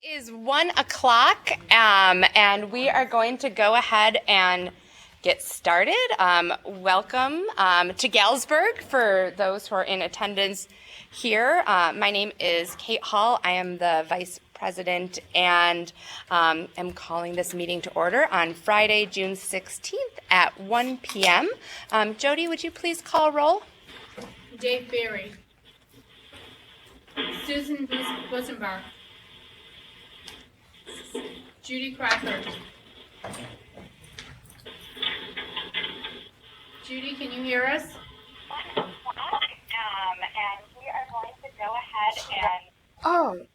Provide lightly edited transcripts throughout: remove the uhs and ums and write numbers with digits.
Is 1 o'clock, and we are going to go ahead and get started. Welcome to Galesburg for those who are in attendance here. My name is Kate Hall. I am the Vice President and am calling this meeting to order on Friday, June 16th at 1 p.m. Jody, would you please call roll? Dave Berry. Susan Busenbar. Judy Crawford. Judy, can you hear us? And we are going to go ahead and... Oh,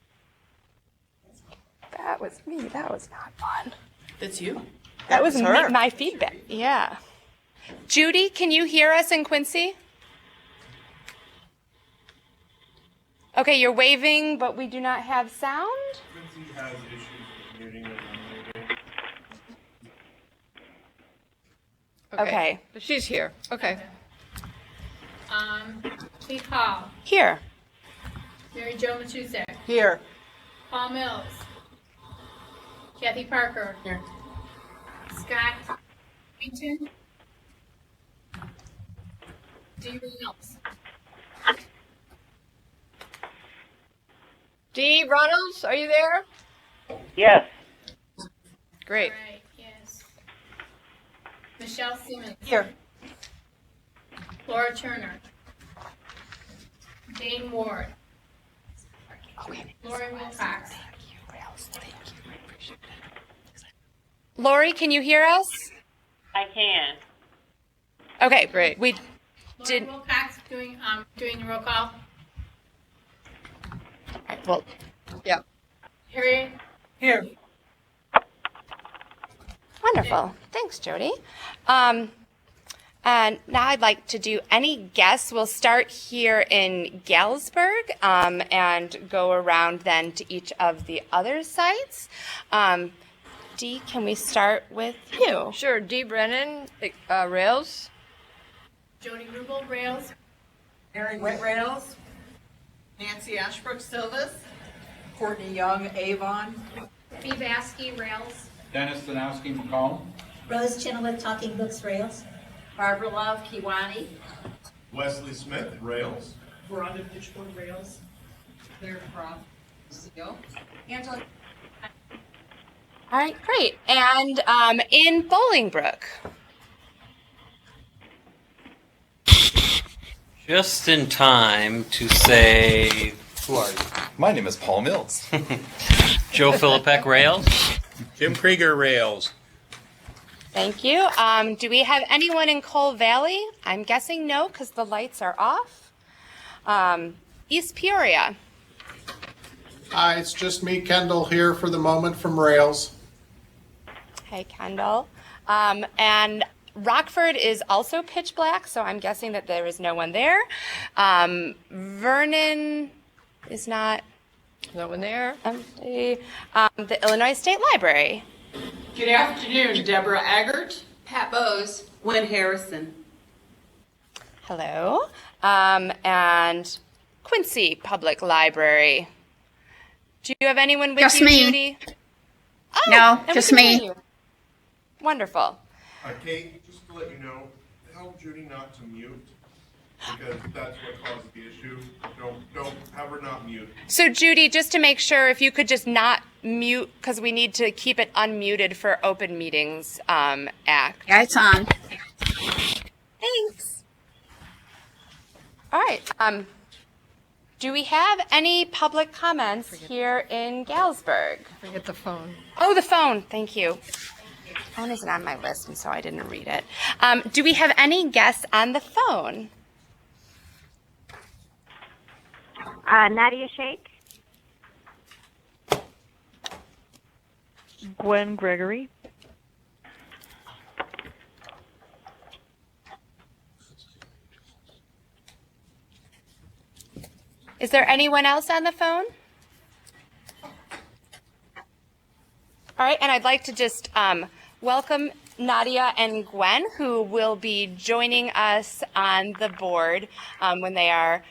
that was me. That was not fun. That's you. That was my feedback. Yeah. Judy, can you hear us in Quincy? Okay, you're waving, but we do not have sound. Quincy has issues with muting it Okay. But she's here. Okay. Kate Hall. Here. Mary Jo Machusek. Here. Paul Mills. Kathy Parker. Here. Scott Wheaton. Dee Reynolds. Dee Reynolds, are you there? Yes. Great. All right, yes. Michelle Simmons. Here. Laura Turner. Dane Ward. Lori Wilcox. Lori, can you hear us? I can. Okay, Great. We Lori did. Wilcox doing the roll call. Well, Yeah. Harriet. Here. wonderful. Thanks, Jody. And now I'd like to do any guests. We'll start here in Galesburg and go around then to each of the other sites. Dee, can we start with you? Sure. Dee Brennan, Rails. Jody Rubel, Rails. Mary Whit Rails, Nancy Ashbrook Silvas, Courtney Young Avon, Bee Baskey, Rails. Dennis Stanowski, McComb. Rose Chenoweth, Talking Books, Rails. Barbara Love Kiwani, Wesley Smith, Rails. Veronda Pitchford Rails, Claire Croft, Seal, Angela. All right, great. And in Bolingbrook. Just in time to say, who are you? My name is Paul Mills. Joe Philippek Rails. Jim Krieger, Rails. Thank you. Do we have anyone in Coal Valley? I'm guessing no, because the lights are off. East Peoria. Hi, it's just me, Kendall, here for the moment from Rails. Hey, Kendall. And Rockford is also pitch black, so I'm guessing that there is no one there. Vernon is not No one there. empty. The Illinois State Library. Good afternoon, Deborah Eggert. Pat Bowes. Gwen Harrison. Hello. And Quincy Public Library. Do you have anyone with Just you, me. Judy? Oh, No, then we just can me. hear you. Wonderful. Kate, just to let you know, tell Judy not to mute, because that's what caused the issue. Don't have her not mute. So Judy, just to make sure, if you could just not mute, because we need to keep it unmuted for Open Meetings Act. Yeah, it's on. Thanks. All right. Do we have any public comments here in Galesburg? Forget the phone. Oh, the phone. Thank you. Phone isn't on my list, and so I didn't read it. Do we have any guests on the phone? Nadia Shake. Gwen Gregory. Is there anyone else on the phone? All right, and I'd like to just welcome Nadia and Gwen, who will be joining us on the board when they are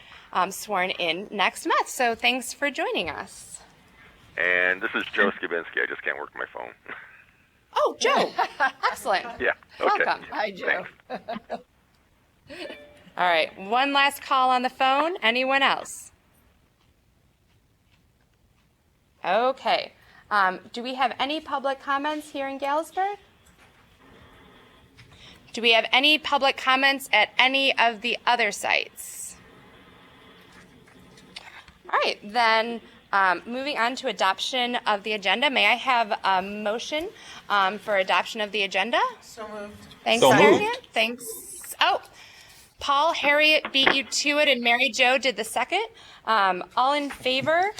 sworn in next month. So thanks for joining us. And this is Joe Skibinski. I just can't work my phone. Oh, Joe. Excellent. Yeah. Okay. Welcome. Hi, Joe. All right, one last call on the phone. Anyone else? Okay. Do we have any public comments here in Galesburg? Do we have any public comments at any of the other sites? All right, then moving on to adoption of the agenda. May I have a motion for adoption of the agenda? So moved. Thanks, So moved. Harriet. Thanks. Oh, Paul, Harriet beat you to it, and Mary Jo did the second. All in favor,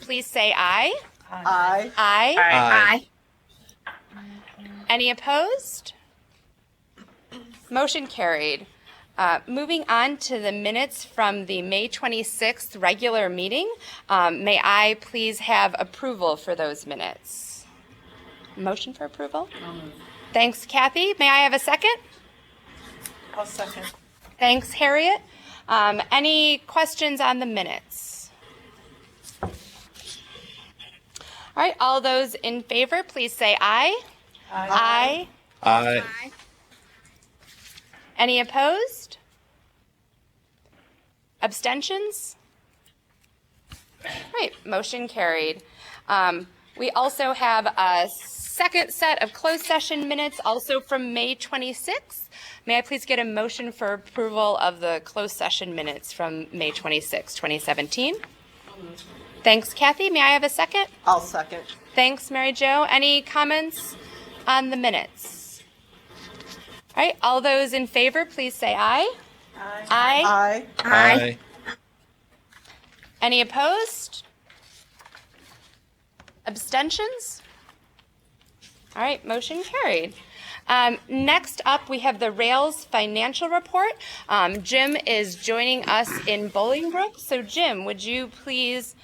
please say aye. Aye. Aye. Aye. Any opposed? Motion carried. Moving on to the minutes from the May 26th regular meeting, may I please have approval for those minutes? Motion for approval? Thanks, Kathy. May I have a second? I'll second. Thanks, Harriet. Any questions on the minutes? All right, all those in favor, please say aye. Aye. Aye. Any opposed? Abstentions? All right, motion carried. We also have a second set of closed session minutes, also from May 26th. May I please get a motion for approval of the closed session minutes from May 26, 2017? Thanks, Kathy. May I have a second? I'll second. Thanks, Mary Jo. Any comments on the minutes? All right, all those in favor, please say aye. Aye. Aye. Aye. Any opposed? Abstentions? All right, motion carried. Next up, we have the Rails financial report. Jim is joining us in Bolingbrook. So Jim, would you please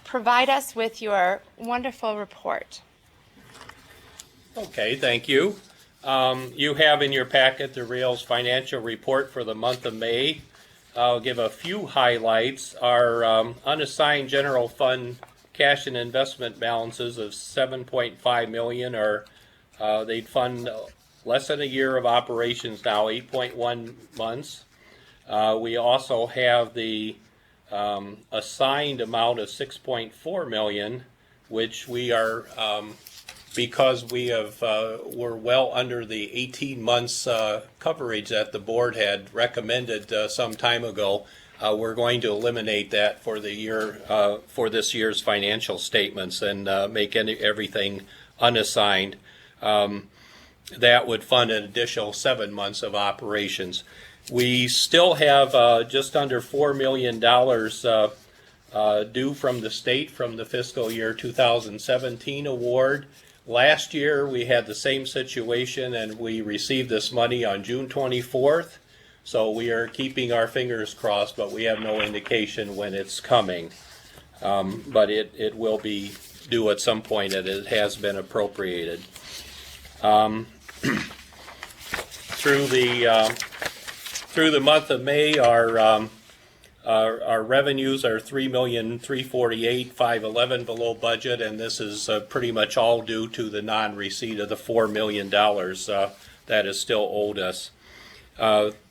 provide us with your wonderful report? Okay, thank you. You have in your packet the Rails financial report for the month of May. I'll give a few highlights. Our unassigned general fund cash and investment balances of $7.5 million are they'd fund less than a year of operations now, 8.1 months. We also have the assigned amount of $6.4 million, which we are because we have we're well under the 18 months coverage that the board had recommended some time ago. We're going to eliminate that for the year for this year's financial statements and make everything unassigned. That would fund an additional 7 months of operations. We still have just under $4 million due from the state from the fiscal year 2017 award. Last year we had the same situation and we received this money on June 24th. So we are keeping our fingers crossed, but we have no indication when it's coming. But it will be due at some point, and it has been appropriated. Through the month of May, our revenues are $3,348,511 below budget, and this is pretty much all due to the non-receipt of the $4 million that is still owed us.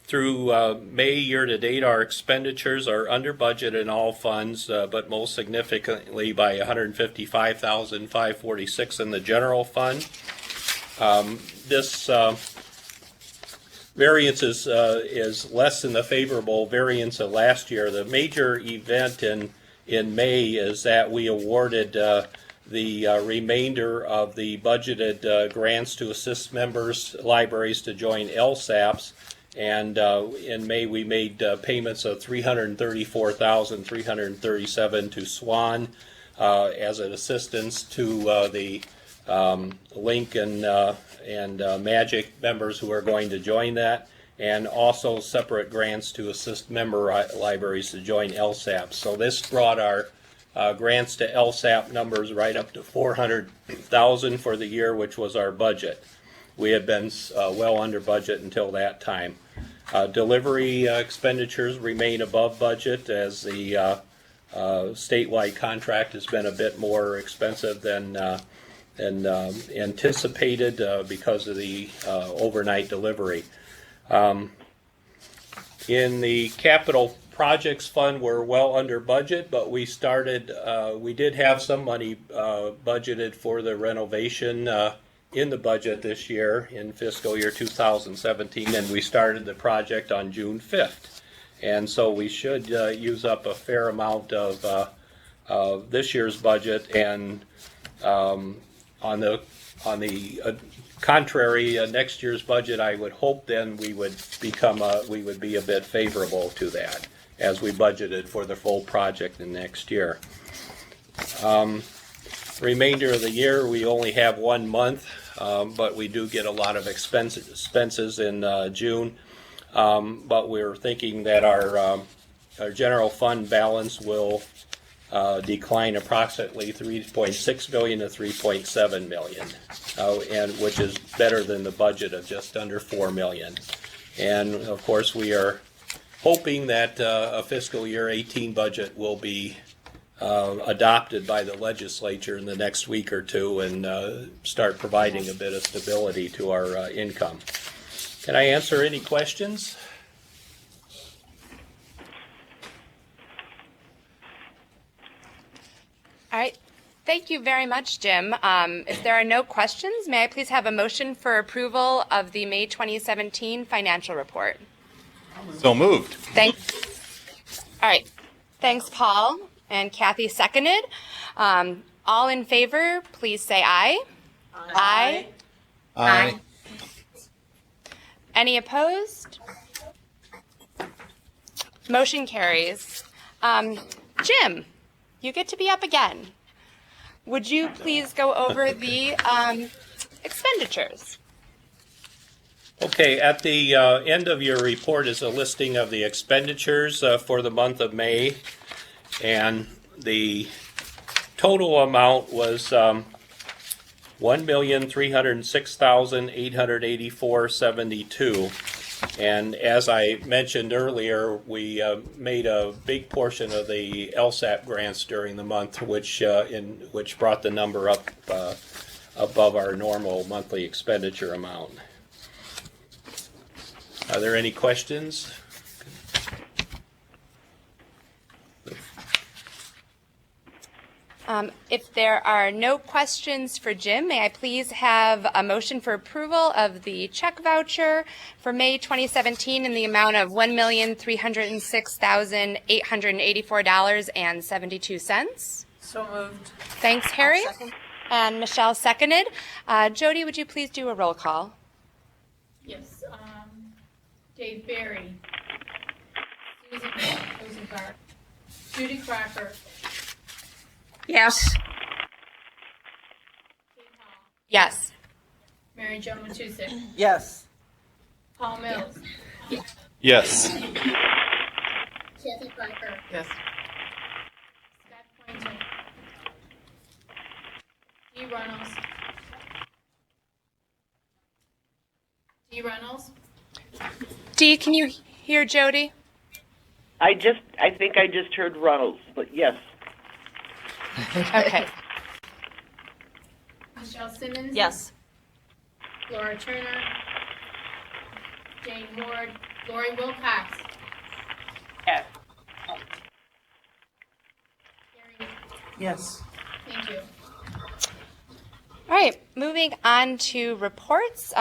Through May year to date, our expenditures are under budget in all funds, but most significantly by $155,546 in the general fund. This variance is less than the favorable variance of last year. The major event in May is that we awarded the remainder of the budgeted grants to assist members, libraries to join LSAPs. And in May, we made payments of $334,337 to SWAN as an assistance to the Link and Magic members who are going to join that, and also separate grants to assist member libraries to join LSAP. So this brought our grants to LSAP numbers right up to $400,000 for the year, which was our budget. We had been well under budget until that time. Delivery expenditures remain above budget as the statewide contract has been a bit more expensive than anticipated because of the overnight delivery. In the capital projects fund, we're well under budget, but we did have some money budgeted for the renovation in the budget this year in fiscal year 2017, and we started the project on June 5th. And so we should use up a fair amount of this year's budget, and on the contrary, next year's budget, I would hope then we would be a bit favorable to that as we budgeted for the full project in next year. Remainder of the year, we only have 1 month, but we do get a lot of expenses in June. But we're thinking that our general fund balance will decline approximately $3.6 million to $3.7 million, and which is better than the budget of just under $4 million. And of course, we are hoping that a fiscal year 18 budget will be adopted by the legislature in the next week or two and start providing a bit of stability to our income. Can I answer any questions? All right. Thank you very much, Jim. If there are no questions, may I please have a motion for approval of the May 2017 financial report? So moved. All right. Thanks, Paul. And Kathy seconded. All in favor, please say aye. Aye. Aye. Any opposed? Motion carries. Jim, you get to be up again. Would you please go over the expenditures? Okay, at the end of your report is a listing of the expenditures for the month of May, and the total amount was $1,306,884.72. And as I mentioned earlier, we made a big portion of the LSAP grants during the month, which brought the number up above our normal monthly expenditure amount. Are there any questions? If there are no questions for Jim, may I please have a motion for approval of the check voucher for May 2017 in the amount of $1,306,884.72. So moved. Thanks, Harry. Second. And Michelle seconded. Jody, would you please do a roll call? Yes. Dave Barry. Susan Rosenbart. Judy Crocker. Yes. Kate Hall. Yes. Mary Jo Matusik. Yes. Paul Mills. Yes. Kathy Piper. Yes. Scott Poynton. Dee Reynolds. Dee Reynolds. Dee, can you hear Jody? I think I just heard Reynolds, but yes. Okay. Michelle Simmons. Yes. Laura Turner. Jane Ward. Lori Wilcox. Yes. Gary. Yes. Thank you. All right, moving on to reports.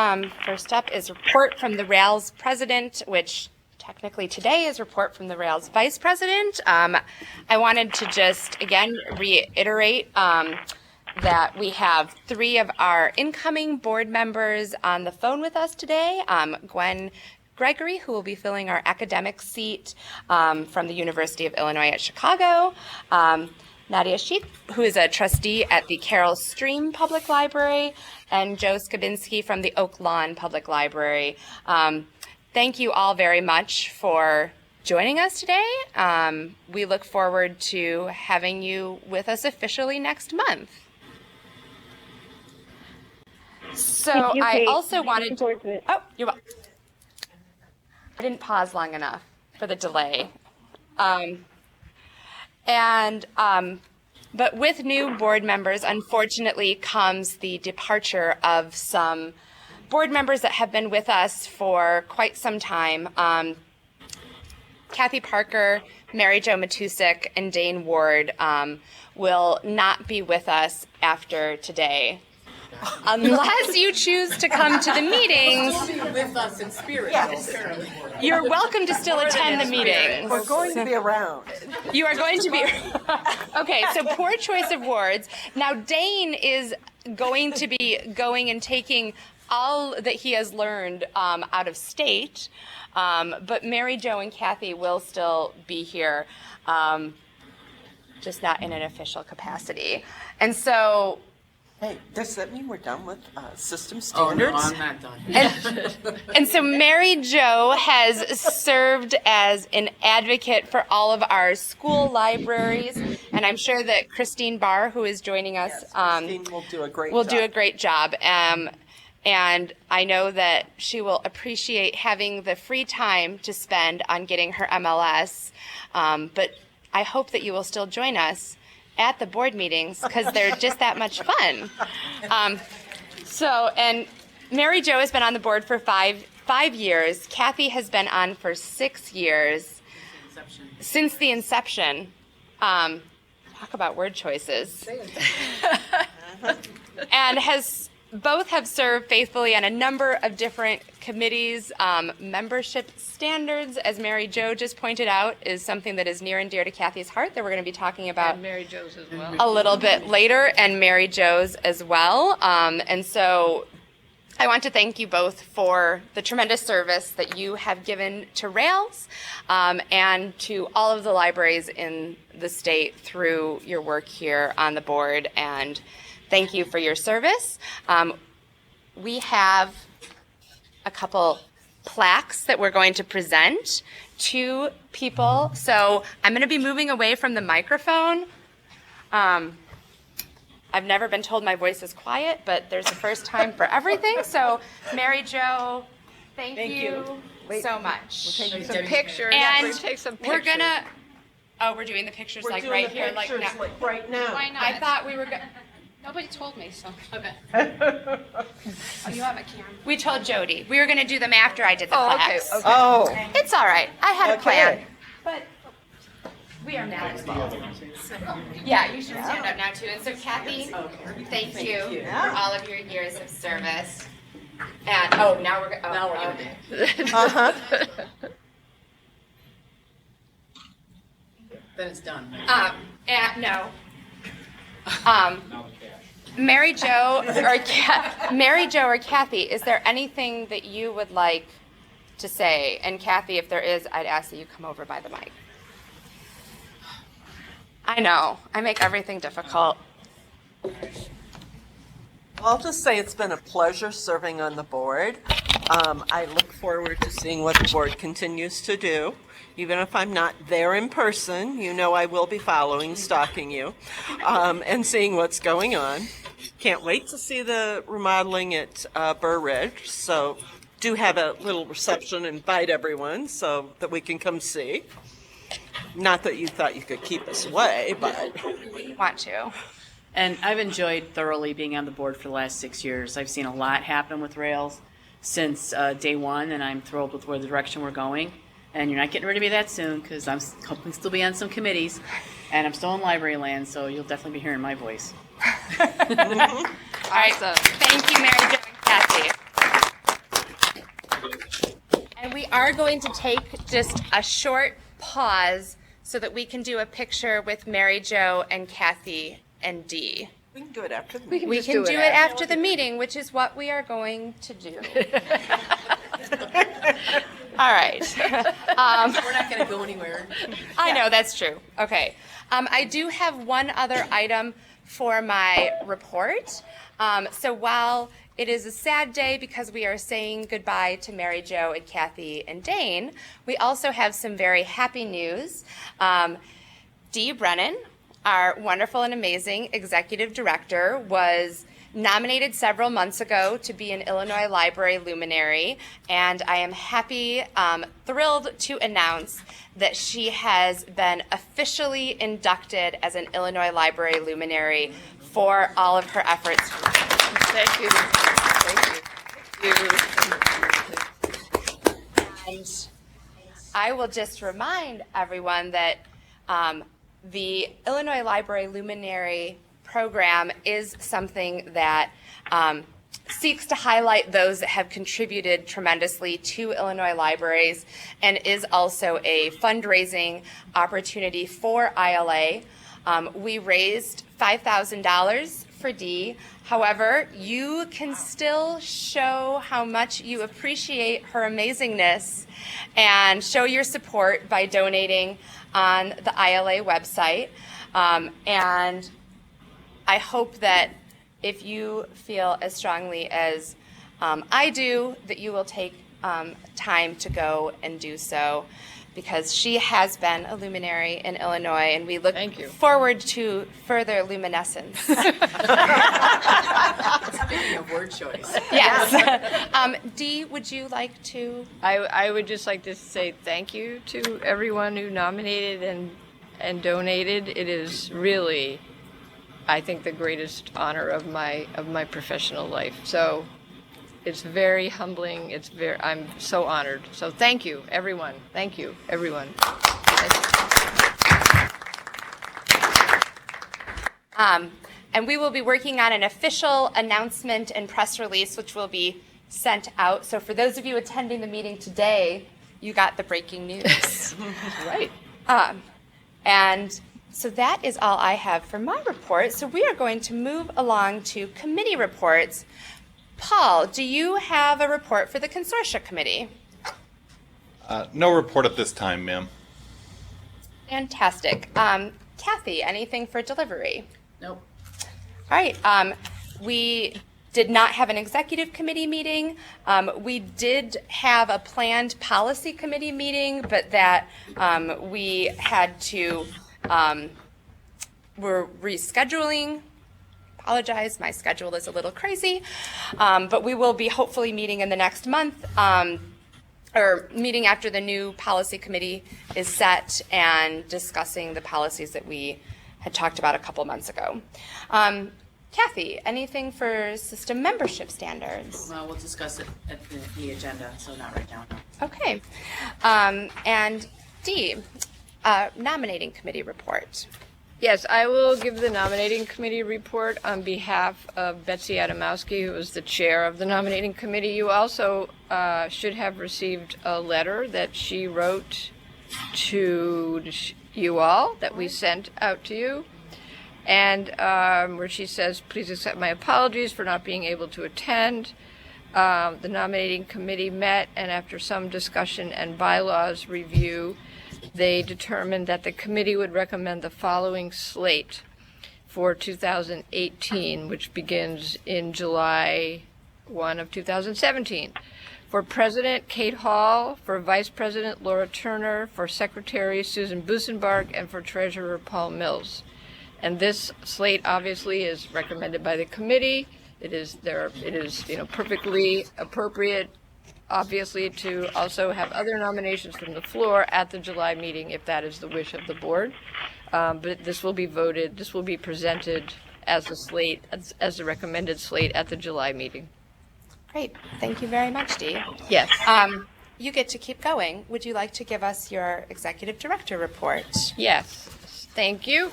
First up is report from the Rails president, which technically today is report from the Rails vice president. I wanted to just, again, reiterate that we have 3 of our incoming board members on the phone with us today. Gwen Gregory, who will be filling our academic seat from the University of Illinois at Chicago. Nadia Sheep, who is a trustee at the Carroll Stream Public Library, and Joe Skabinski from the Oak Lawn Public Library. Thank you all very much for joining us today. We look forward to having you with us officially next month. So I also wanted to, oh, you're welcome. I didn't pause long enough for the delay. And but with new board members, unfortunately, comes the departure of some board members that have been with us for quite some time. Kathy Parker, Mary Jo Matusik, and Dane Ward will not be with us after today. Unless you choose to come to the meetings, With us in spirit. you're welcome to still attend the meeting. We're going to be around. You are going to be. Okay, so poor choice of words. Now, Dane is going to be going and taking all that he has learned out of state, but Mary Jo and Kathy will still be here, just not in an official capacity. And so, Hey, does that mean we're done with system Oh, no, standards? I'm not done. and so Mary Jo has served as an advocate for all of our school libraries, and I'm sure that Christine Barr, who is joining us, Christine will do a great will job. do a great job. And I know that she will appreciate having the free time to spend on getting her MLS. But I hope that you will still join us at the board meetings because they're just that much fun. And Mary Jo has been on the board for five years. Kathy has been on for 6 years. Since the inception. Talk about word choices. And both have served faithfully on a number of different committees. Membership standards, as Mary Jo just pointed out, is something that is near and dear to Kathy's heart that we're going to be talking about Mary Jo's as well. a little bit later, and Mary Jo's as well. And so I want to thank you both for the tremendous service that you have given to Rails and to all of the libraries in the state through your work here on the board. And thank you for your service. We have a couple plaques that we're going to present to people. So I'm going to be moving away from the microphone. I've never been told my voice is quiet, but there's a first time for everything. So Mary Jo, thank you so much. Take some pictures. And Take some pictures. we're gonna. Oh, we're doing the pictures like right here, like now. right now. Why not? I thought we were going. Nobody told me, so. Okay. Oh, you have a camera. We told Jody we were going to do them after I did the Oh, okay, plaques. okay. Oh, It's all right. I had a plan, Okay. but we are now involved. Yeah, you should stand up now too. And so, Kathy, thank you for all of your years of service. And now we're Then it's done. No. Mary Jo or Kathy, is there anything that you would like to say? And Kathy, if there is, I'd ask that you come over by the mic. I know, I make everything difficult. I'll just say it's been a pleasure serving on the board. I look forward to seeing what the board continues to do. Even if I'm not there in person, you know I will be following, stalking you, and seeing what's going on. Can't wait to see the remodeling at Burr Ridge. So do have a little reception, invite everyone so that we can come see. Not that you thought you could keep us away, but Want to? And I've enjoyed thoroughly being on the board for the last 6 years. I've seen a lot happen with Rails since day one, and I'm thrilled with where the direction we're going. And you're not getting rid of me that soon, because I'm hoping to still be on some committees, and I'm still in library land, so you'll definitely be hearing my voice. All right, thank you, Mary Jo and Kathy. And we are going to take just a short pause so that we can do a picture with Mary Jo and Kathy and Dee. we can do it after the We meeting. can do it after the meeting, which is what we are going to do. All right. We're not going to go anywhere. I know, that's true. Okay. I do have one other item for my report. So while it is a sad day because we are saying goodbye to Mary Jo and Kathy and Dane, we also have some very happy news. Dee Brennan, our wonderful and amazing executive director, was nominated several months ago to be an Illinois Library Luminary, and I am happy, thrilled to announce that she has been officially inducted as an Illinois Library Luminary for all of her efforts. Thank you. And I will just remind everyone that the Illinois Library Luminary program is something that seeks to highlight those that have contributed tremendously to Illinois libraries and is also a fundraising opportunity for ILA. We raised $5,000 for Dee. However, you can still show how much you appreciate her amazingness and show your support by donating on the ILA website. And I hope that if you feel as strongly as I do, that you will take time to go and do so, because she has been a luminary in Illinois, and we look forward to further luminescence. Speaking of word choice. Yes. Dee, would you like to? I would just like to say thank you to everyone who nominated and donated. It is really, I think, the greatest honor of my professional life. So it's very humbling. I'm so honored. So thank you, everyone. Thank you, everyone. Thank you. And we will be working on an official announcement and press release, which will be sent out. So for those of you attending the meeting today, you got the breaking news. Right. And so that is all I have for my report. So we are going to move along to committee reports. Paul, do you have a report for the Consortia Committee? No report at this time, ma'am. Fantastic. Kathy, anything for delivery? Nope. All right. We did not have an executive committee meeting. We did have a planned policy committee meeting, but that we had to, we're rescheduling. Apologize, my schedule is a little crazy, but we will be hopefully meeting in the next month, or meeting after the new policy committee is set and discussing the policies that we had talked about a couple months ago. Kathy, anything for system membership standards? Well, we'll discuss it at the agenda, so not right now. No. Okay. And Dee, nominating committee report. Yes, I will give the nominating committee report on behalf of Betsy Adamowski, who is the chair of the nominating committee. You also should have received a letter that she wrote to you all that we sent out to you, and where she says, please accept my apologies for not being able to attend. The nominating committee met, and after some discussion and bylaws review, they determined that the committee would recommend the following slate for 2018, which begins in July 1 of 2017. For President, Kate Hall. For Vice President, Laura Turner. For Secretary, Susan Busenbark. And for Treasurer, Paul Mills. And this slate obviously is recommended by the committee. It is perfectly appropriate, obviously, to also have other nominations from the floor at the July meeting if that is the wish of the board. But this will be voted, this will be presented as a slate, as a recommended slate at the July meeting. Great. Thank you very much, Dee. Yes. You get to keep going. Would you like to give us your executive director report? Yes. Thank you.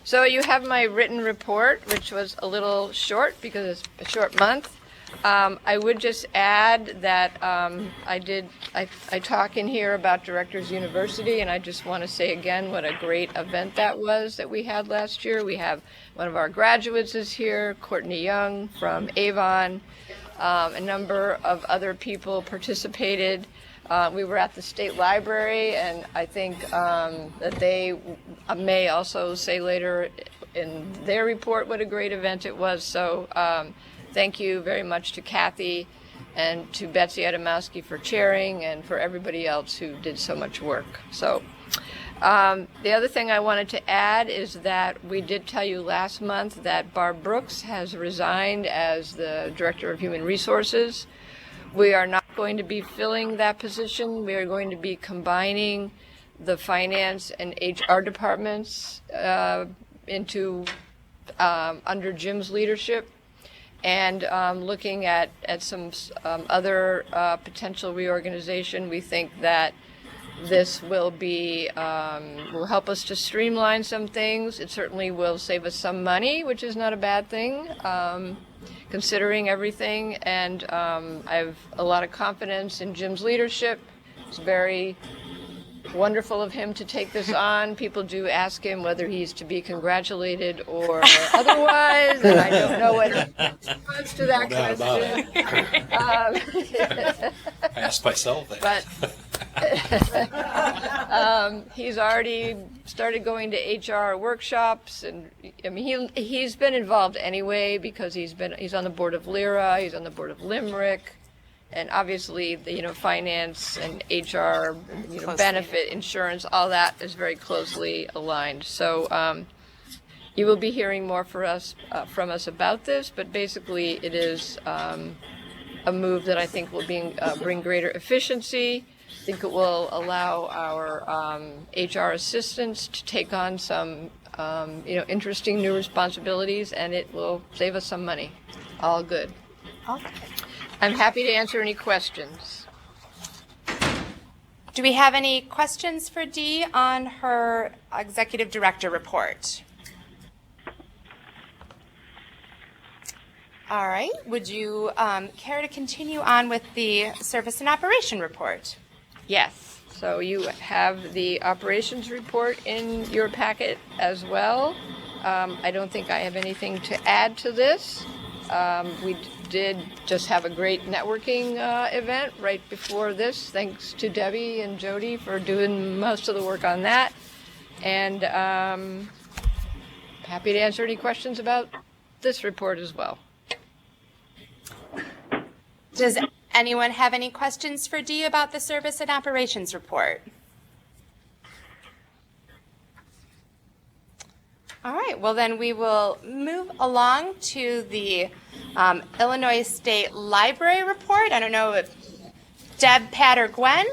So you have my written report, which was a little short because it's a short month. I would just add that I talk in here about Directors University, and I just want to say again what a great event that was that we had last year. We have one of our graduates is here, Courtney Young from Avon. A number of other people participated. We were at the State Library, and I think that they may also say later in their report what a great event it was. So thank you very much to Kathy and to Betsy Adamowski for chairing, and for everybody else who did so much work. So The other thing I wanted to add is that we did tell you last month that Barb Brooks has resigned as the Director of Human Resources. We are not going to be filling that position. We are going to be combining the finance and HR departments into under Jim's leadership, and looking at some other potential reorganization. We think that this will help us to streamline some things. It certainly will save us some money, which is not a bad thing, considering everything. And I have a lot of confidence in Jim's leadership. It's very wonderful of him to take this on. People do ask him whether he's to be congratulated or otherwise, and I don't know what response to that question. I asked myself that. But he's already started going to HR workshops, and I mean he's been involved anyway because he's on the board of LIRA, he's on the board of Limerick. And obviously, finance and HR, benefit, insurance, all that is very closely aligned. So you will be hearing more from us about this, but basically it is a move that I think will bring greater efficiency. I think it will allow our HR assistants to take on some interesting new responsibilities, and it will save us some money. All good. Okay. I'm happy to answer any questions. Do we have any questions for Dee on her executive director report? All right. Would you care to continue on with the service and operation report? Yes. So you have the operations report in your packet as well. I don't think I have anything to add to this. We did just have a great networking event right before this. Thanks to Debbie and Jody for doing most of the work on that. And happy to answer any questions about this report as well. Does anyone have any questions for Dee about the service and operations report? All right, well then we will move along to the Illinois State Library report. I don't know if Deb, Pat, or Gwen?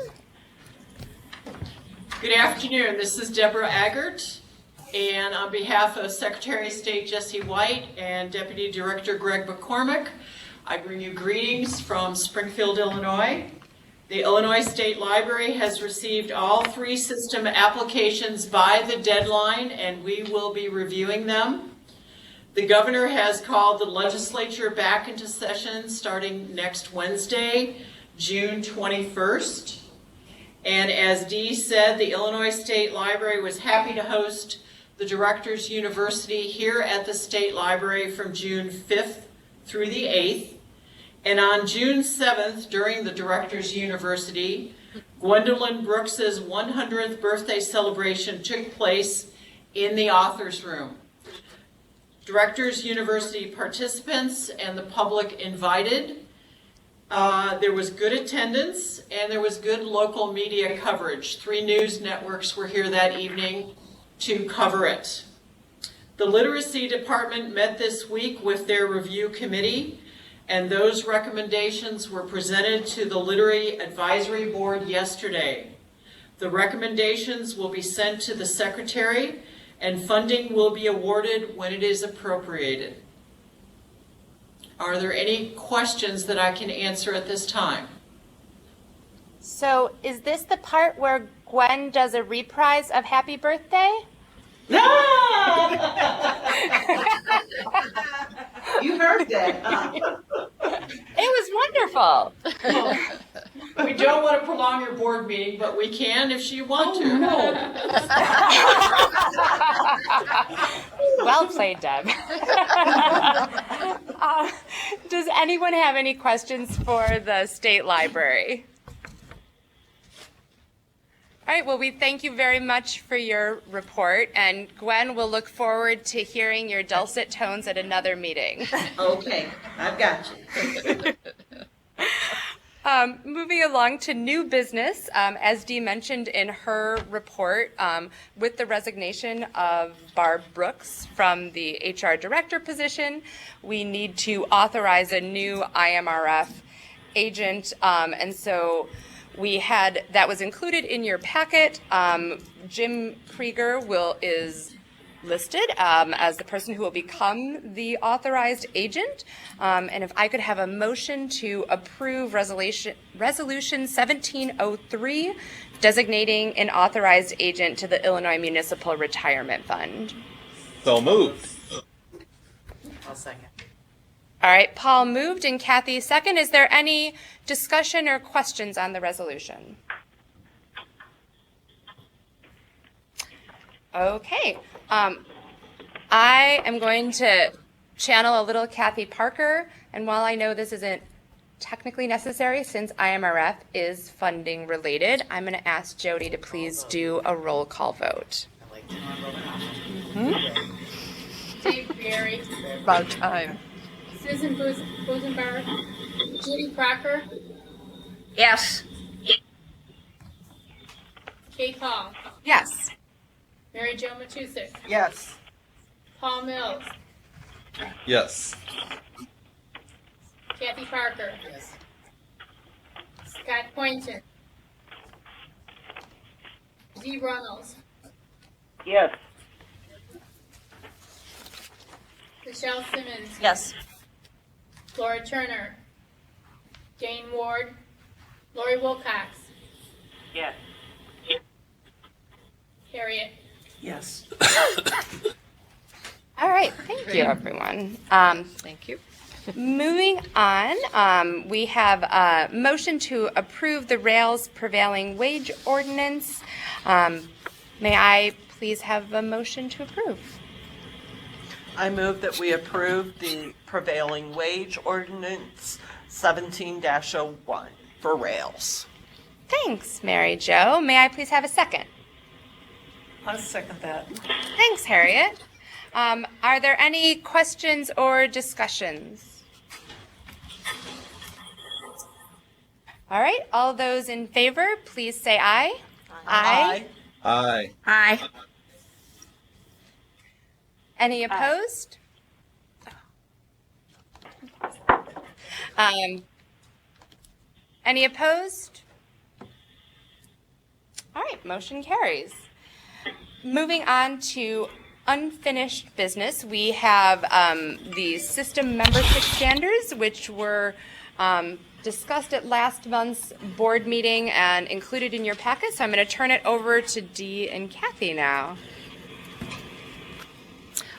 Good afternoon. This is Deborah Aggert, and on behalf of Secretary of State Jesse White and Deputy Director Greg McCormick, I bring you greetings from Springfield, Illinois. The Illinois State Library has received all 3 system applications by the deadline, and we will be reviewing them. The governor has called the legislature back into session starting next Wednesday, June 21st. And as Dee said, the Illinois State Library was happy to host the Directors University here at the State Library from June 5th through the 8th. And on June 7th, during the Directors University, Gwendolyn Brooks's 100th birthday celebration took place in the Authors Room. Directors University participants and the public invited. There was good attendance and there was good local media coverage. 3 news networks were here that evening to cover it. The Literacy Department met this week with their review committee, and those recommendations were presented to the Literary Advisory Board yesterday. The recommendations will be sent to the Secretary, and funding will be awarded when it is appropriated. Are there any questions that I can answer at this time? So is this the part where Gwen does a reprise of Happy Birthday? You heard that, huh? It was wonderful. We don't want to prolong your board meeting, but we can if you want to. Well played, Deb. Does anyone have any questions for the State Library? All right, well, we thank you very much for your report, and Gwen, we'll look forward to hearing your dulcet tones at another meeting. Okay, I've got you. Moving along to new business, as Dee mentioned in her report, with the resignation of Barb Brooks from the HR director position, we need to authorize a new IMRF agent, and so that was included in your packet. Jim Krieger is listed as the person who will become the authorized agent. And if I could have a motion to approve resolution 1703, designating an authorized agent to the Illinois Municipal Retirement Fund. So moved. I'll second. All right, Paul moved and Kathy second. Is there any discussion or questions on the resolution? Okay. I am going to channel a little Kathy Parker, and while I know this isn't technically necessary since IMRF is funding related, I'm going to ask Jody to please do a roll call vote. Dave Barry, About time. Susan Busenberg, Judy Crocker, Yes. Kate Hall, Yes. Mary Jo Matusek, Yes. Paul Mills, Yes. Kathy Parker, Scott Poynton, Dee Runnels, Yes. Michelle Simmons, Yes. Laura Turner, Jane Ward, Lori Wilcox, Yes. Harriet. Yes. All right, thank you, everyone. Thank you. Moving on, we have a motion to approve the Rails prevailing wage ordinance. May I please have a motion to approve? I move that we approve the prevailing wage ordinance 17-01 for rails. Thanks, Mary Jo. May I please have a second? I'll second that. Thanks, Harriet. Are there any questions or discussions? All right, all those in favor, please say aye. Aye. Aye. Aye. Any opposed? Any opposed? All right, motion carries. Moving on to unfinished business, we have the system membership standards, which were discussed at last month's board meeting and included in your packet. So I'm going to turn it over to Dee and Kathy now.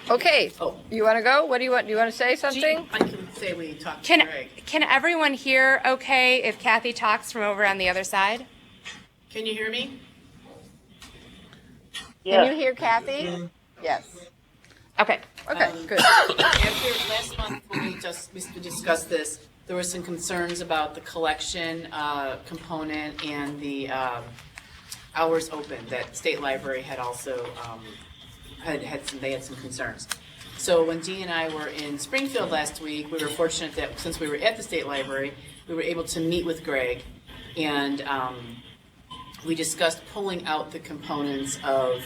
Okay, you want to go? What do you want? Do you want to say something? I can say we talked to Greg. Can everyone hear okay if Kathy talks from over on the other side? Can you hear me? Can you hear Kathy? Yes. Okay. Okay, good. After last month, when we discussed this, there were some concerns about the collection component and the hours open that State Library had also had some concerns. So when Dee and I were in Springfield last week, we were fortunate that since we were at the State Library, we were able to meet with Greg, and we discussed pulling out the components of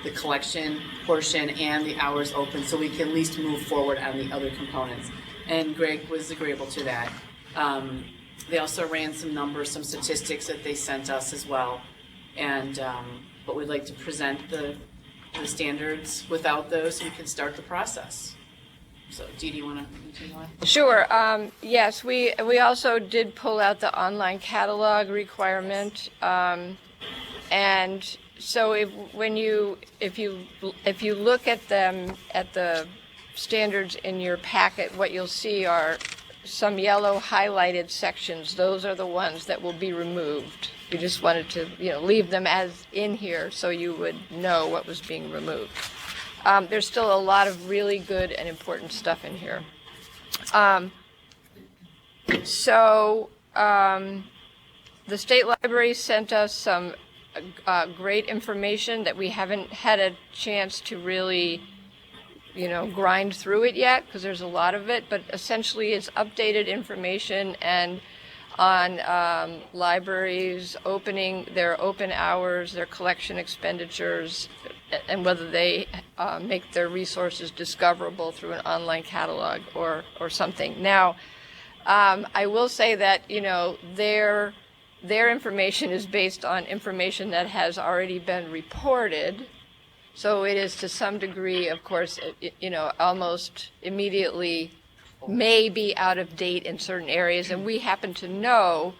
the collection portion and the hours open so we can at least move forward on the other components. And Greg was agreeable to that. They also ran some numbers, some statistics that they sent us as well. And but we'd like to present the standards without those so we can start the process. So Dee, do you want to continue on? Sure. Yes, we also did pull out the online catalog requirement, and so if you look at them at the standards in your packet, what you'll see are some yellow highlighted sections. Those are the ones that will be removed. We just wanted to, leave them as in here so you would know what was being removed. There's still a lot of really good and important stuff in here. The State Library sent us some great information that we haven't had a chance to really, grind through it yet because there's a lot of it, but essentially it's updated information and on libraries opening their open hours, their collection expenditures, and whether they make their resources discoverable through an online catalog or something. Now, I will say that, you know, their information is based on information that has already been reported. So it is to some degree, of course, you know, almost immediately may be out of date in certain areas. And we happen to know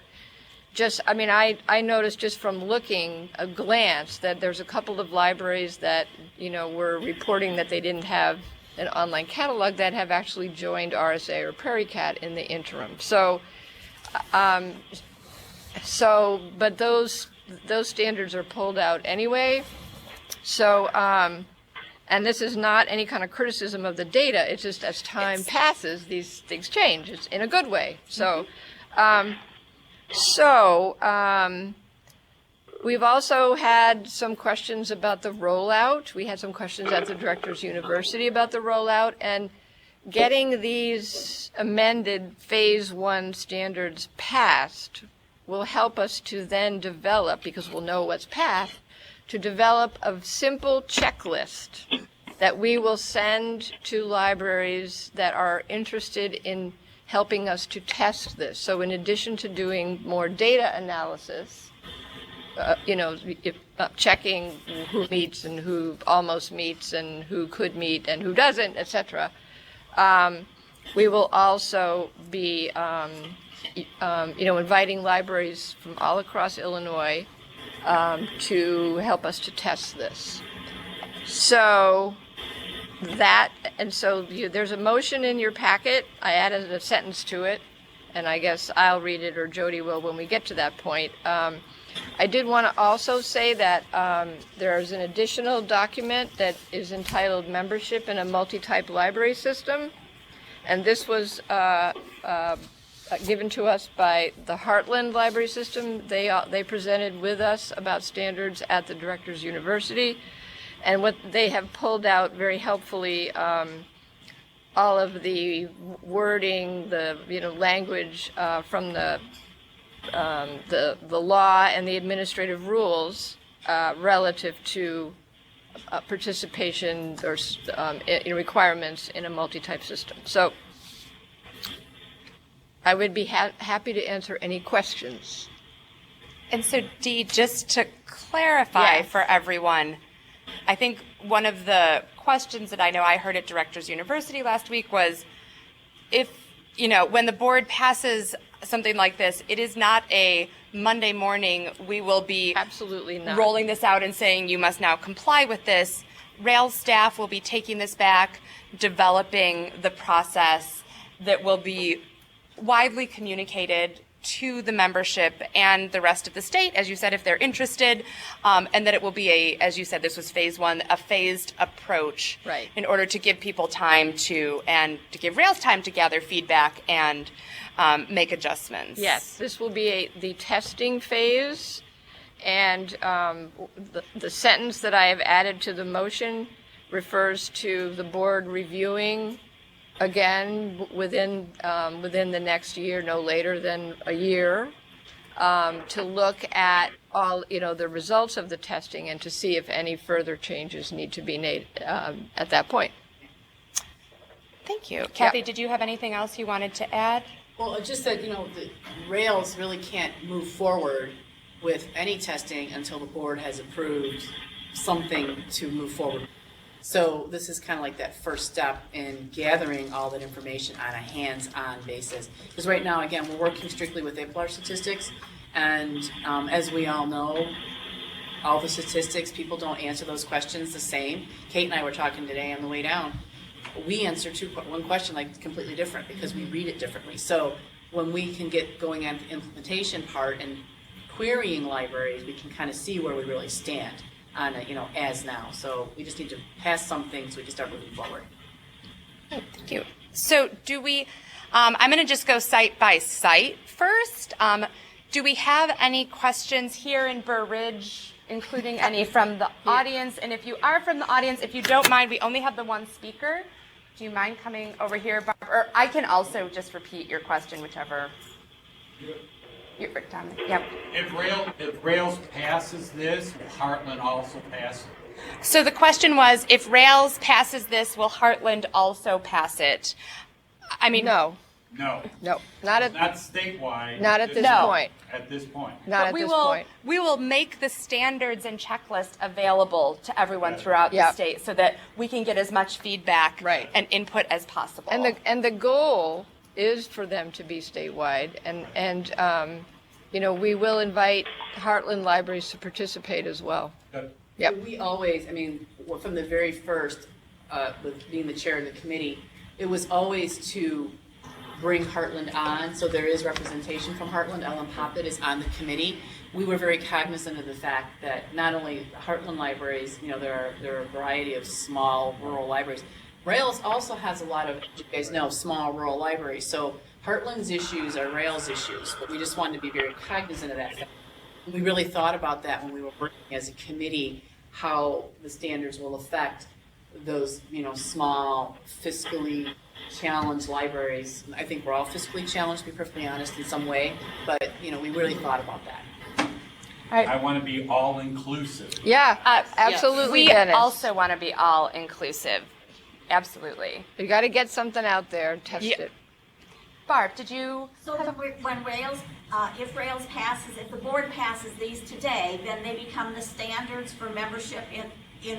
I noticed just from looking a glance that there's a couple of libraries that, you know, were reporting that they didn't have an online catalog that have actually joined RSA or Prairie Cat in the interim. But those standards are pulled out anyway. So, and this is not any kind of criticism of the data. It's just as time passes, these things change. It's in a good way. So, we've also had some questions about the rollout. We had some questions at the Directors University about the rollout, and getting these amended Phase 1 standards passed will help us to then develop, because we'll know what's passed, to develop a simple checklist that we will send to libraries that are interested in helping us to test this. So in addition to doing more data analysis, checking who meets and who almost meets and who could meet and who doesn't, etc., we will also be inviting libraries from all across Illinois to help us to test this. There's a motion in your packet. I added a sentence to it, and I guess I'll read it or Jody will when we get to that point. I did want to also say that there's an additional document that is entitled Membership in a Multi-Type Library System, and this was given to us by the Heartland Library System. They presented with us about standards at the Directors University, and what they have pulled out very helpfully, all of the wording, the language from the law and the administrative rules relative to participation or requirements in a multi-type system. So I would be happy to answer any questions. And so, Dee, just to clarify for everyone, I think one of the questions that I know I heard at Directors University last week was when the board passes something like this, it is not a Monday morning, we will be absolutely not rolling this out and saying you must now comply with this. Rails staff will be taking this back, developing the process that will be widely communicated to the membership and the rest of the state, as you said, if they're interested, and that it will be as you said, this was Phase 1, a phased approach, right, in order to give people time to give Rails time to gather feedback and make adjustments. Yes, this will be the testing phase, and the sentence that I have added to the motion refers to the board reviewing again within the next year, no later than a year, to look at all the results of the testing and to see if any further changes need to be made at that point. Thank you. Kathy, did you have anything else you wanted to add? Well, just that, the Rails really can't move forward with any testing until the board has approved something to move forward. So this is kind of like that first step in gathering all that information on a hands-on basis. Because right now, again, we're working strictly with APLR statistics, and as we all know, all the statistics, people don't answer those questions the same. Kate and I were talking today on the way down. We answer one question like completely different because we read it differently. So when we can get going on the implementation part and querying libraries, we can kind of see where we really stand on it, as now. So we just need to pass something so we can start moving forward. Thank you. So do we, I'm going to just go site by site first. Do we have any questions here in Burr Ridge, including any from the audience? And if you are from the audience, if you don't mind, we only have the one speaker. Do you mind coming over here, Barb? Or I can also just repeat your question, whichever. Dominic, yep. If Rails passes this, will Heartland also pass it? So the question was, if Rails passes this, will Heartland also pass it? I mean, No, No. no, not at, Not statewide. not at this No. point. At this point. Not at we this will point. we will make the standards and checklist available to everyone throughout Yeah. the state so that we can get as much feedback Right. and input as possible. And the goal is for them to be statewide, and you know, we will invite Heartland Libraries to participate as well. Good. Yep. We always, I mean, from the very first, with being the chair of the committee, it was always to bring Heartland on, so there is representation from Heartland. Ellen Poppett is on the committee. We were very cognizant of the fact that not only Heartland libraries, you know, there are a variety of small rural libraries. Rails also has a lot of, you guys know, small rural libraries. So Heartland's issues are Rails issues, but we just wanted to be very cognizant of that. We really thought about that when we were working as a committee, how the standards will affect those, you know, small, fiscally challenged libraries. I think we're all fiscally challenged, to be perfectly honest, in some way, but, you know, we really thought about that. I want to be all inclusive. Yeah, absolutely, we Dennis. also want to be all inclusive. Absolutely. You got to get something out there, test Yeah. it. Barb, did you? So when Rails, if Rails passes, if the board passes these today, then they become the standards for membership in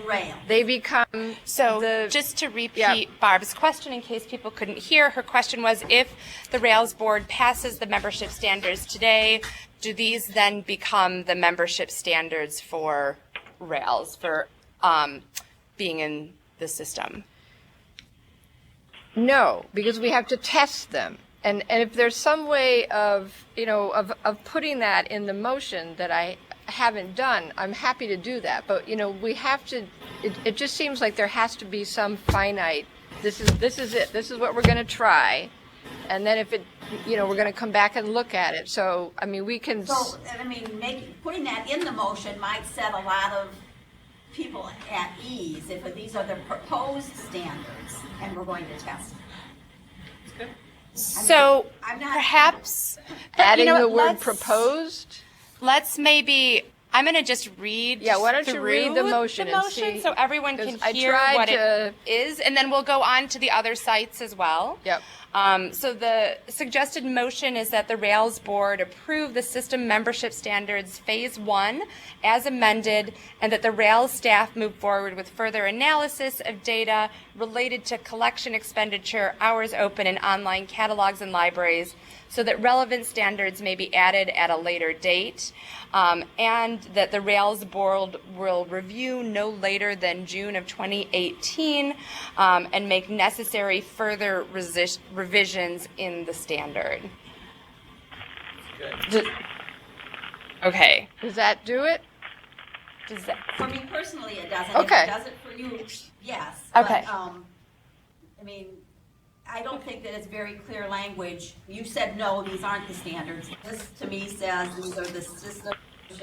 Rails. They become So just to repeat Barb's question in case people couldn't hear, her question was if the Rails board passes the membership standards today, do these then become the membership standards for Rails for being in the system? No, because we have to test them. And if there's some way of, you know, of putting that in the motion that I haven't done, I'm happy to do that. But, you know, we have to, it just seems like there has to be some finite, this is it, this is what we're going to try. And then if it, you know, we're going to come back and look at it. So, I mean, we can. So, I mean, putting that in the motion might set a lot of people at ease if these are the proposed standards and we're going to test them. So I'm not- perhaps Adding you know the what, word proposed? Let's maybe. I'm going to just read. Yeah, why don't you read the through motion and see? so everyone can 'Cause I hear tried what to- it is, and then we'll go on to the other sites as well. Yep. So the suggested motion is that the Rails board approve the system membership standards phase 1 as amended, and that the Rails staff move forward with further analysis of data related to collection expenditure, hours open, and online catalogs and libraries, so that relevant standards may be added at a later date, and that the Rails board will review no later than June of 2018 and make necessary further revisions in the standard. Okay. Does that do it? Does that? For me personally, it doesn't. Okay. If it does it for you, yes. Okay. But, I mean, I don't think that it's very clear language. You said, no, these aren't the standards. This, to me, says these are the system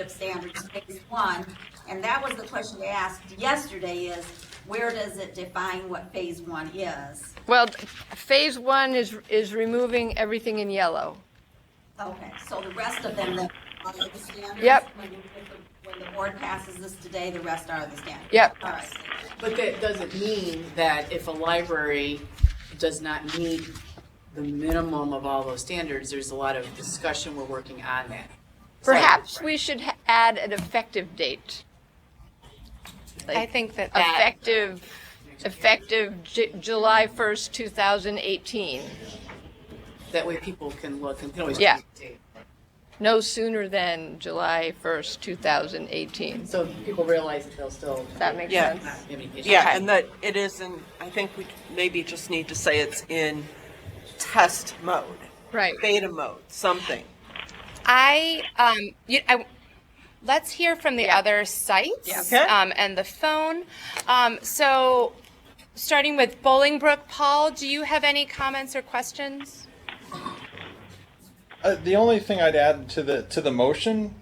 standards, phase 1. And that was the question they asked yesterday is, where does it define what phase 1 is? Well, phase 1 is removing everything in yellow. Okay, so the rest of them, are the standards? Yep. When the board passes this today, the rest are the standards? Yep. All right. But that doesn't mean that if a library does not meet the minimum of all those standards, there's a lot of discussion, we're working on that. Perhaps we should add an effective date. I think that Effective July 1st, 2018. That way people can look and can always. Yeah. No sooner than July 1st, 2018. So people realize that they'll still. That makes Yeah. sense. not have any issues. Yeah, and that it is in, I think we maybe just need to say it's in test mode, Right. beta mode, something. Let's hear from the other sites Yeah. Okay. and the phone. So, starting with Bolingbrook, Paul, do you have any comments or questions? The only thing I'd add to the motion,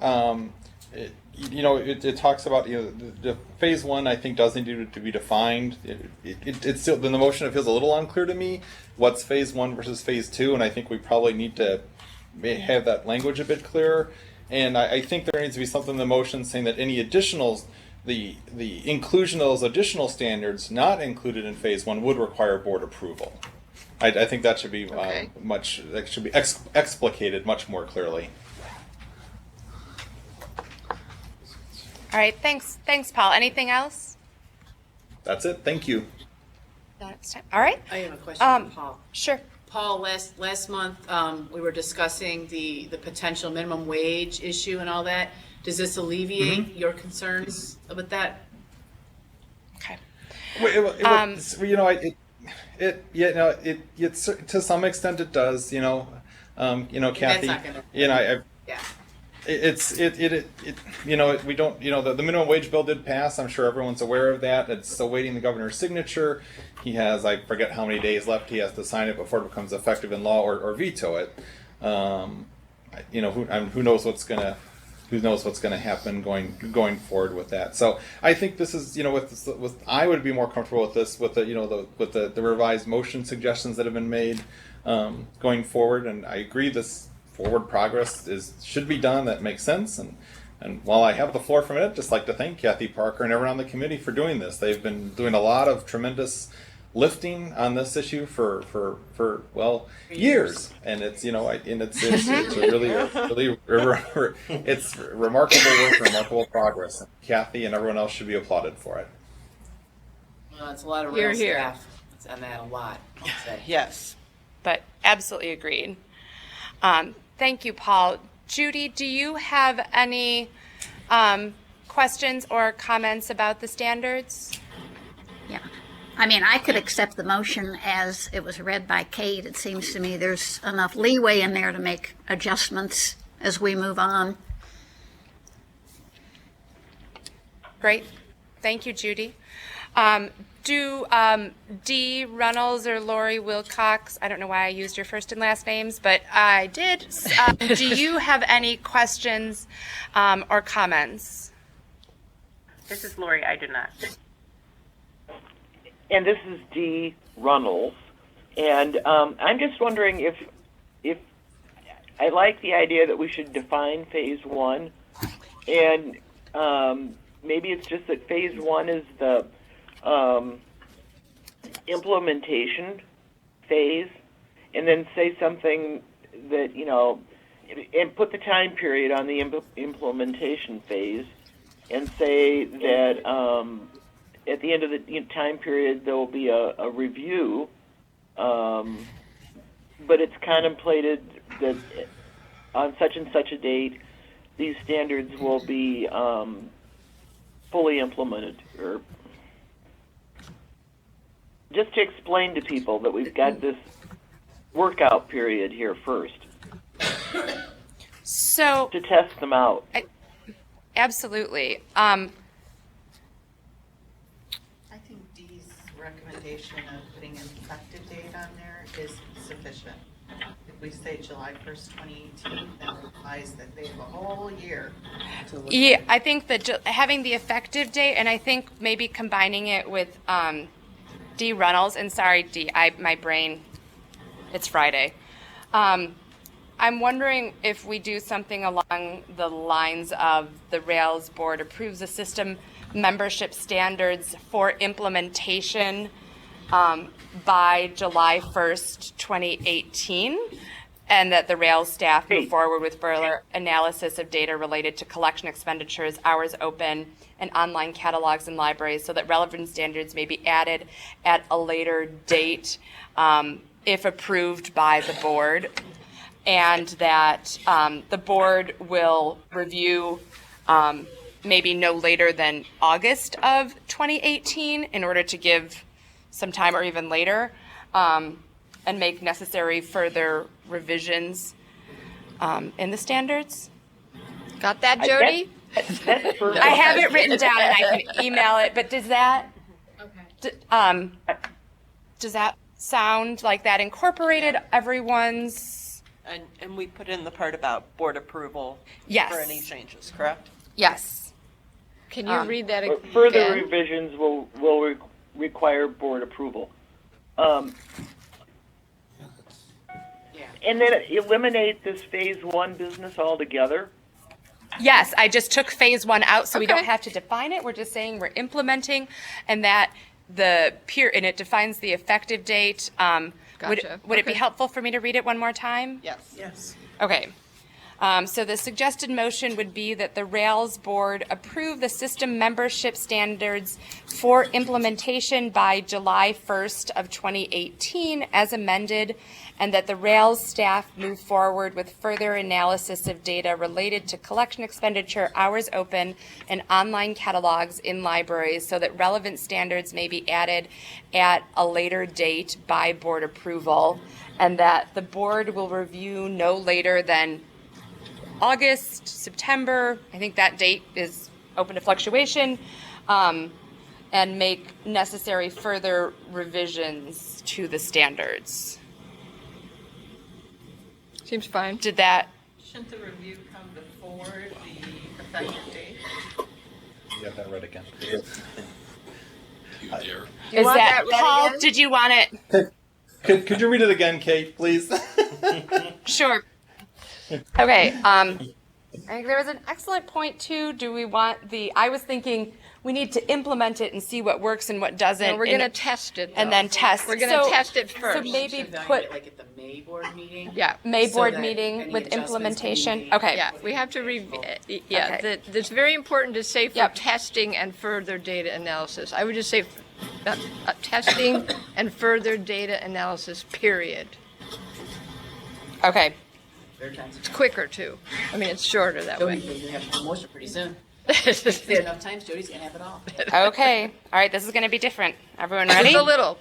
it talks about the phase 1. I think does need to be defined. It's still in the motion. It feels a little unclear to me what's phase 1 versus phase 2, and I think we probably need to have that language a bit clearer. And I think there needs to be something in the motion saying that any additionals, the inclusion of those additional standards not included in phase one would require board approval. I think that should be explicated much more clearly. All right, thanks, Paul. Anything else? That's it. Thank you. That's time. All right. I have a question for Paul. Sure. Paul, last month, we were discussing the potential minimum wage issue and all that. Does this alleviate your concerns with that? Okay. To some extent it does. Kathy. That's not gonna. Yeah. We don't, the minimum wage bill did pass. I'm sure everyone's aware of that. It's still waiting the governor's signature. He has, I forget how many days left he has to sign it before it becomes effective in law or veto it. Who knows what's gonna happen going forward with that. So I think this is, I would be more comfortable with this, with the revised motion suggestions that have been made going forward. And I agree this forward progress should be done. That makes sense. And while I have the floor for a minute, just like to thank Kathy Parker and everyone on the committee for doing this. They've been doing a lot of tremendous lifting on this issue for years. And it's it's remarkable work, remarkable progress. And Kathy and everyone else should be applauded for it. Well, it's a lot of Hear, real hear. staff. It's on that a lot, I'll say. Yes. But absolutely agreed. Thank you, Paul. Judy, do you have any questions or comments about the standards? Yeah. I mean, I could accept the motion as it was read by Kate. It seems to me there's enough leeway in there to make adjustments as we move on. Great. Thank you, Judy. Do Dee Runnels or Lori Wilcox, I don't know why I used your first and last names, but I did. Do you have any questions or comments? This is Lori. I do not. And this is Dee Runnels. And I'm just wondering if I like the idea that we should define phase one, and maybe it's just that phase one is the implementation phase, and then say something that, and put the time period on the implementation phase, and say that at the end of the time period there will be a review, but it's contemplated that on such and such a date these standards will be fully implemented, or just to explain to people that we've got this workout period here first. So to test them out. Absolutely. I think Dee's recommendation of putting an effective date on there is sufficient. If we say July 1st, 2018, that implies that they have a whole year. Yeah, I think that having the effective date, and I think maybe combining it with Dee Runnels, and sorry, Dee, my brain, it's Friday. I'm wondering if we do something along the lines of the Rails Board approves the system membership standards for implementation by July 1st, 2018, and that the Rails staff move forward with further analysis of data related to collection expenditures, hours open, and online catalogs and libraries, so that relevant standards may be added at a later date if approved by the board, and that the board will review maybe no later than August of 2018 in order to give some time, or even later, and make necessary further revisions in the standards. Got that, Jody? I have it written down and I can email it, but does that sound like that incorporated everyone's? And we put in the part about board approval for any changes, correct? Yes. Can you read that again? Further revisions will require board approval. And then eliminate this phase one business altogether? Yes, I just took phase one out so we Okay. don't have to define it. We're just saying we're implementing and that and it defines the effective date. Gotcha. Would it be Okay. helpful for me to read it one more time? Yes. Yes. Okay. So the suggested motion would be that the Rails board approve the system membership standards for implementation by July 1st of 2018 as amended, and that the Rails staff move forward with further analysis of data related to collection expenditure, hours open, and online catalogs in libraries so that relevant standards may be added at a later date by board approval, and that the board will review no later than August, September, I think that date is open to fluctuation, and make necessary further revisions to the standards. Seems fine. Did that, Shouldn't the review come before the effective date? You got that read again. You dare. is want that, that read Paul, again? did you want it? Could you read it again, Kate, please? Sure. Okay, I think there was an excellent point too. Do we want I was thinking we need to implement it and see what works and what doesn't. No, we're and- going to test it. and though. then test. We're going to So- test it So first. maybe Evaluate put, like at the May board meeting. Yeah. May So board that meeting any with adjustments can implementation. be- Okay. Yeah, we have to yeah, Okay. it's very important to say for Yep. testing and further data analysis. I would just say testing and further data analysis, period. Okay. Third time's a It's quicker too. I mean, it's shorter that Jody, way. you're gonna have promotion pretty soon. Say enough times, Jody's gonna have it all. Okay. All right. This is going to be different. Everyone ready? Just a little.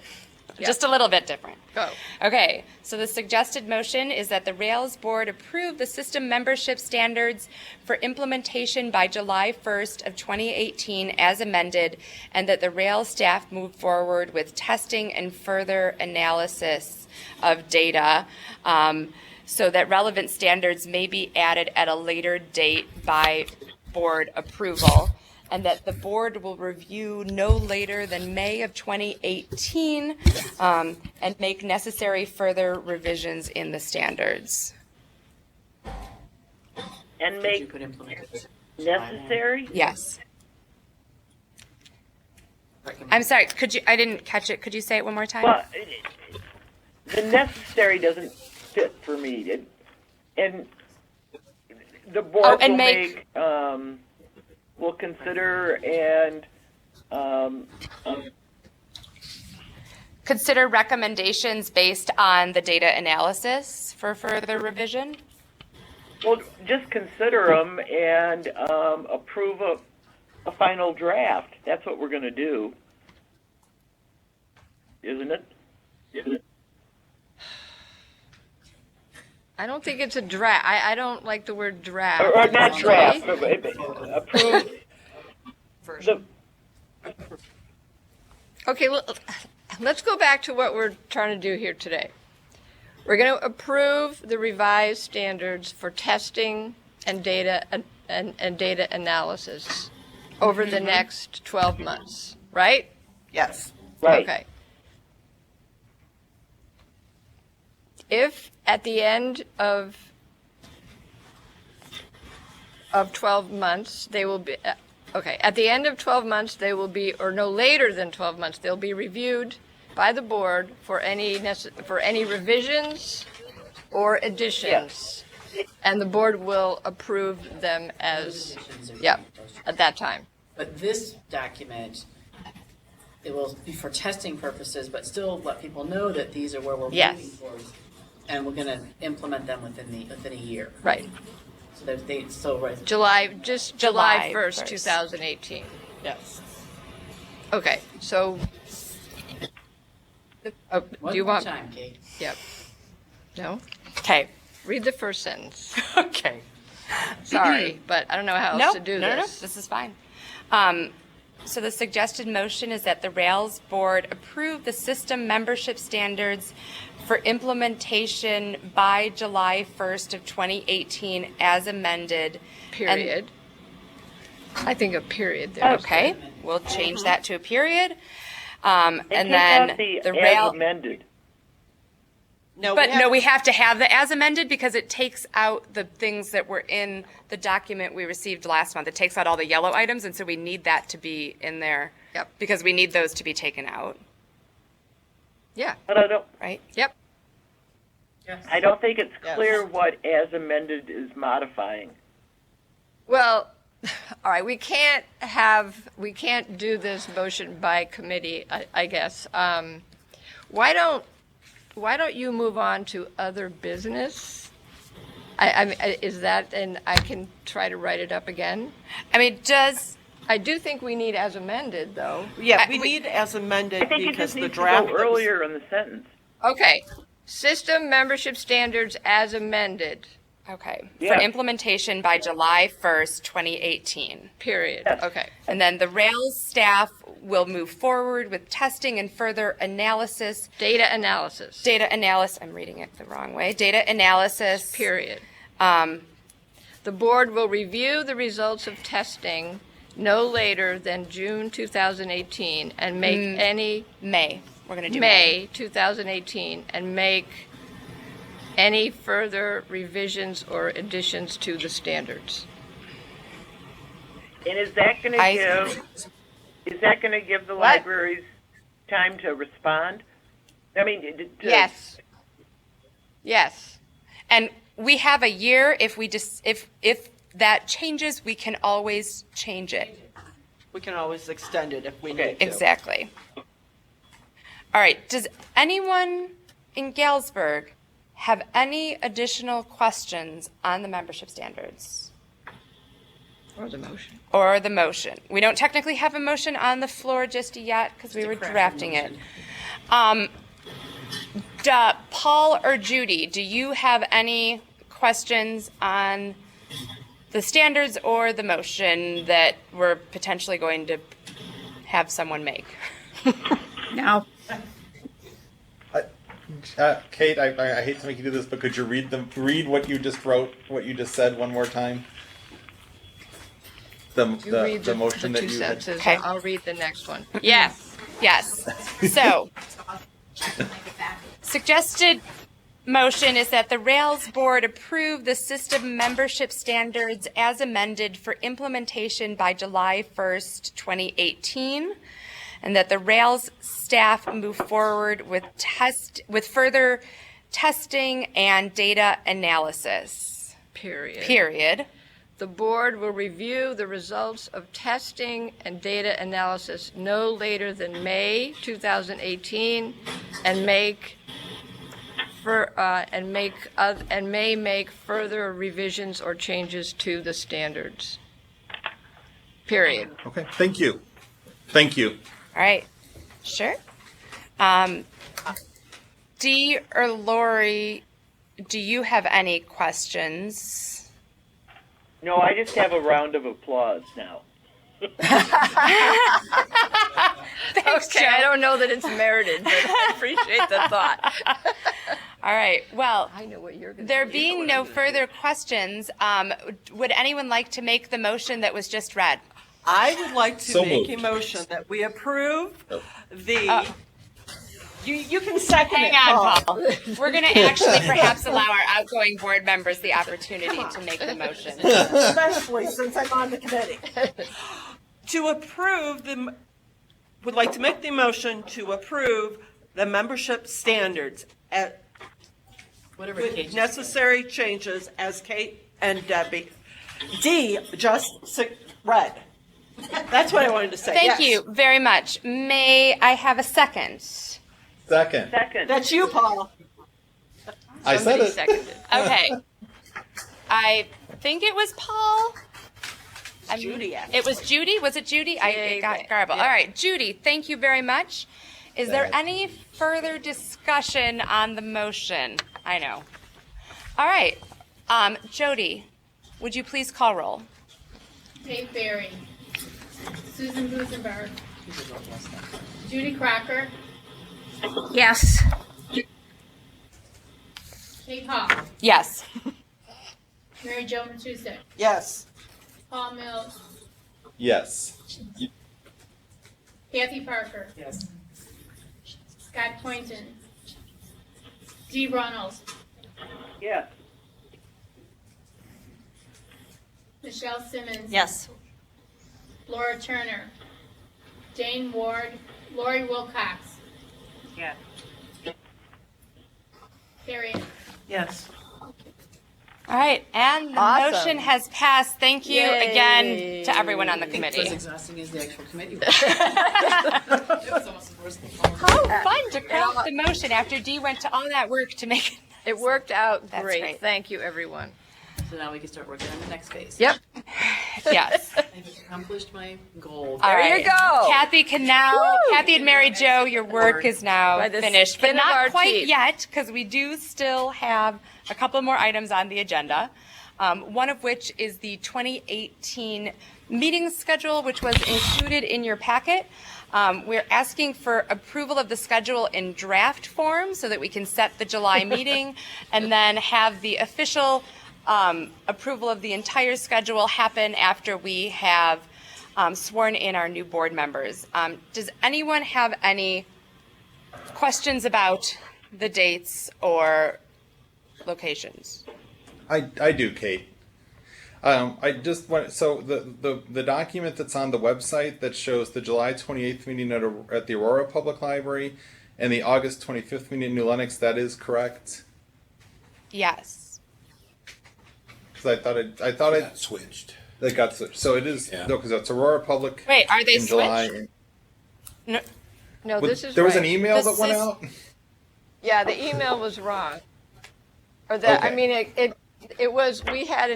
Just a little bit different. Go. Okay, so the suggested motion is that the Rails board approve the system membership standards for implementation by July 1st of 2018 as amended, and that the Rails staff move forward with testing and further analysis of data, so that relevant standards may be added at a later date by board approval, and that the board will review no later than May of 2018 and make necessary further revisions in the standards. And You make could implement it. necessary? Yes. Recommend. I'm sorry, I didn't catch it. Could you say it one more time? Well, the necessary doesn't fit for me. And the board and will make- will consider and Consider recommendations based on the data analysis for further revision? well, just consider them and approve a final draft. That's what we're going to do, isn't it? I don't think it's a draft. I don't like the word draft. Or not Okay? draft, but approve the. Okay, well, let's go back to what we're trying to do here today. We're going to approve the revised standards for testing and data and data analysis over the next 12 months, right? Yes. Right. Okay. If at the end of 12 months, they will be, at the end of 12 months, they will be, or no later than 12 months, they'll be reviewed by the board for any revisions or additions. And the board will approve them as, at that time. But this document, it will be for testing purposes, but still let people know that these are where we're Yes. moving towards. And we're gonna implement them within a year. Right. So that they, so, right. July July 1st, 1st. 2018. Yes. Okay, so, do One you more want? time, Kate. Yep. No? Okay. Read the first sentence. Okay. Sorry, but I don't know how else No, to do no, this. this is fine. So the suggested motion is that the Rails board approve the system membership standards for implementation by July 1st of 2018 as amended. Period. I think a period there. Okay, we'll change that to a period. And And take then out the the as Rail, amended. we have to have the as amended because it takes out the things that were in the document we received last month. It takes out all the yellow items, and so we need that to be in there. Yep. Because we need those to be taken out. Yeah. But I don't. Right? Yep. I don't think it's clear what as amended is modifying. Well, all right, we can't do this motion by committee, I guess. Why don't you move on to other business? Is that, and I can try to write it up again? I mean, I do think we need as amended, though. Yeah, we need as amended I think it because just the needs to draft go earlier in the sentence. Okay. System membership standards as amended. Okay. Yeah. For implementation by July 1st, 2018. Period. Yes. Okay. And then the Rails staff will move forward with testing and further analysis. Data analysis. I'm reading it the wrong way. Data analysis. Period. The board will review the results of testing no later than June 2018 and make any May. We're going to do May 2018 and make any further revisions or additions to the standards. And is that going to give the libraries time to respond? I mean, Yes. Yes. And we have a year. If that changes, we can always change it. We can always extend it if we need to. Exactly. All right. Does anyone in Galesburg have any additional questions on the membership standards? Or the motion. Or the motion. We don't technically have a motion on the floor just yet because we were drafting it. Paul or Judy, do you have any questions on the standards or the motion that we're potentially going to have someone make? No. Kate, I hate to make you do this, but could you read what you just wrote, what you just said one more time? The motion the that two you had. sentences. Okay. I'll read the next one. Yes. So, suggested motion is that the Rails board approve the system membership standards as amended for implementation by July 1st, 2018, and that the Rails staff move forward with further testing and data analysis. Period. The board will review the results of testing and data analysis no later than May 2018 and may make further revisions or changes to the standards. Period. Okay, thank you. Thank you. All right. Sure. Dee or Lori, do you have any questions? No, I just have a round of applause now. Thanks, Okay, I don't know that it's merited, but I appreciate the thought. All right. Well, I know what you're going to there being no further questions, would anyone like to make the motion that was just read? I would like to So make moved. a motion that we approve the. You can second Hang it, on, Paul. We're going to actually perhaps allow our outgoing board members the opportunity to make the motion. Especially since I'm on the committee. Would like to make the motion to approve the membership standards at Whatever with Kate just necessary changes as Kate and Debbie D just read. That's what I wanted to say. Thank Yes. you very much. May I have a second? Second. That's you, Paul. I said it. Seconded. Okay. I think it was Paul. Judy. It was Judy? Was it Judy? I got garbled. Yeah. All right, Judy, thank you very much. Is there Thanks. any further discussion on the motion? I know. All right. Jody, would you please call roll? Dave Barry. Susan Busenberg. Judy Crocker. Yes. Kate Hall. Yes. Mary Jo Matusek. Yes. Paul Mills. Yes. Kathy Parker. Yes. Scott Poynton. Dee Runnels, Yes. Michelle Simmons. Yes. Laura Turner, Jane Ward, Lori Wilcox, Yes. Harriet. Yes. All right, and the Awesome. motion has passed. Thank you Yay. again to everyone on the As committee. exhausting as the actual committee was. How fun to craft the motion after Dee went to all that work to make it. It worked out That's great. right. Thank you, everyone. So now we can start working on the next phase. Yep. Yes. I've accomplished my goal. All There right. you go. Kathy and Mary Jo, your work is now By the finished, but skin of our not quite teeth. yet, because we do still have a couple more items on the agenda. One of which is the 2018 meeting schedule, which was included in your packet. We're asking for approval of the schedule in draft form so that we can set the July meeting and then have the official approval of the entire schedule happen after we have sworn in our new board members. Does anyone have any questions about the dates or locations? I do, Kate. I just want so the document that's on the website that shows the July 28th meeting at the Aurora Public Library and the August 25th meeting in New Lenox, that is correct. Yes. Because I thought it Switched. that got switched. So it is Yeah. no, because it's Aurora Public. Wait, are they in July. switched? No, No, But this is there was right. an email This that went is- out. Yeah, the email was wrong. Or that, I Okay. mean, it was, we had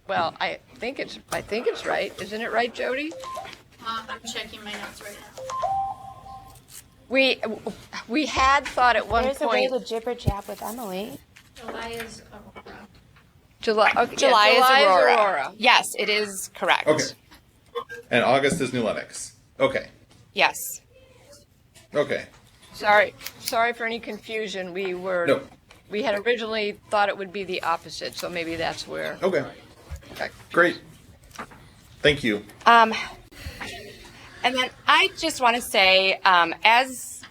well, I think it's right. Isn't it right, Jody? I'm checking my notes right now. We had thought at one there's a way point, to jibber jab with Emily. July is Aurora. July, okay, yeah, July is Aurora. Aurora. Yes, it is correct. Okay. And August is New Lenox. Okay. Yes. Okay. Sorry for any confusion. No. We had originally thought it would be the opposite, so maybe that's where. Okay. Okay. Great. Thank you. And then I just want to say, as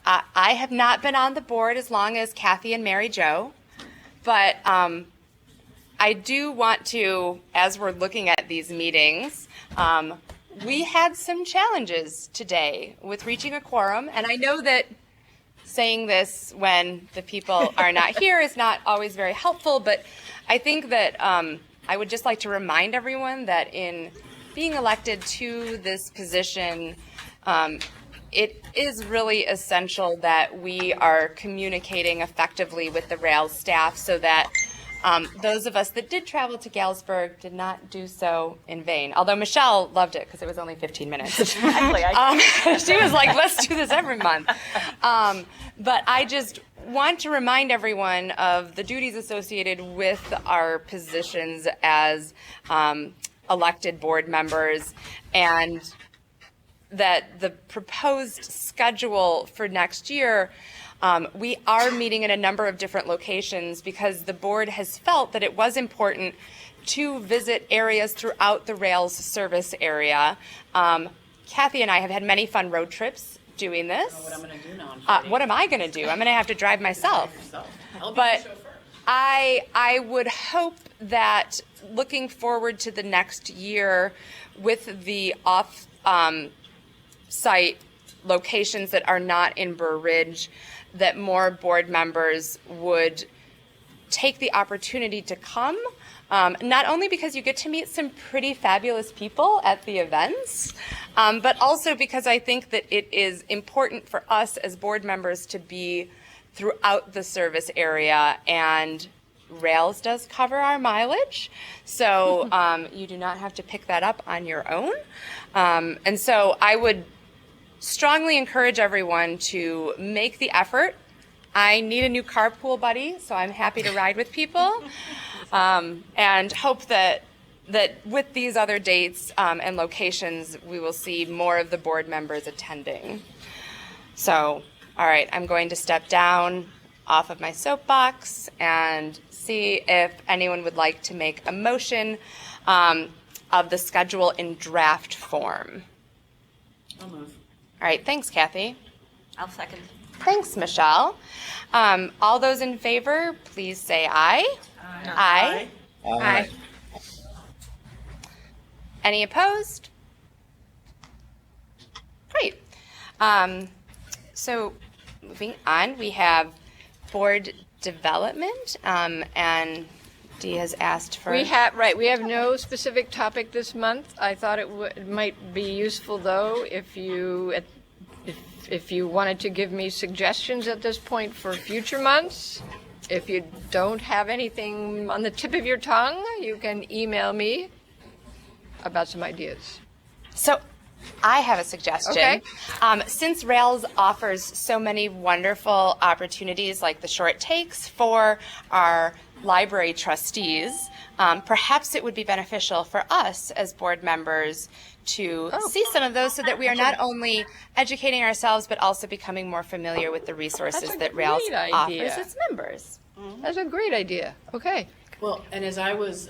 I have not been on the board as long as Kathy and Mary Jo, but I do want to, as we're looking at these meetings, we had some challenges today with reaching a quorum, and I know that saying this when the people are not here is not always very helpful, but I think that I would just like to remind everyone that in being elected to this position, it is really essential that we are communicating effectively with the Rails staff so that those of us that did travel to Galesburg did not do so in vain. Although Michelle loved it because it was only 15 minutes. Exactly. She was like, let's do this every month. But I just want to remind everyone of the duties associated with our positions as elected board members, and that the proposed schedule for next year, we are meeting in a number of different locations because the board has felt that it was important to visit areas throughout the Rails service area. Kathy and I have had many fun road trips doing this. What I'm going to do now. What am I going to do? I'm going to have to drive myself. I'll be But the chauffeur. I would hope that looking forward to the next year with the off-site locations that are not in Burr Ridge, that more board members would take the opportunity to come, not only because you get to meet some pretty fabulous people at the events, but also because I think that it is important for us as board members to be throughout the service area, and Rails does cover our mileage, so you do not have to pick that up on your own. And so I would strongly encourage everyone to make the effort. I need a new carpool buddy, so I'm happy to ride with people, and hope that with these other dates and locations, we will see more of the board members attending. So, all right, I'm going to step down off of my soapbox and see if anyone would like to make a motion of the schedule in draft form. I'll move. All right, thanks, Kathy. I'll second. Thanks, Michelle. All those in favor, please say aye. Aye. Aye. Any opposed? Great. So moving on, we have board development, and Dee has asked for. We have no specific topic this month. I thought it might be useful, though, if you wanted to give me suggestions at this point for future months. If you don't have anything on the tip of your tongue, you can email me about some ideas. So I have a suggestion. Okay. Since Rails offers so many wonderful opportunities like the short takes for our library trustees, perhaps it would be beneficial for us as board members to see some of those so that we are not only educating ourselves but also becoming more familiar with the resources that Rails great offers idea. its members. That's a great idea. Okay. Well, and as I was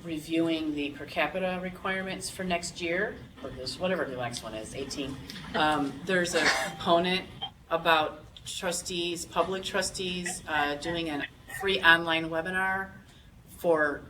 reviewing the per capita requirements for next year, or this, whatever the next one is, 18, there's a component about trustees, public trustees, doing a free online webinar for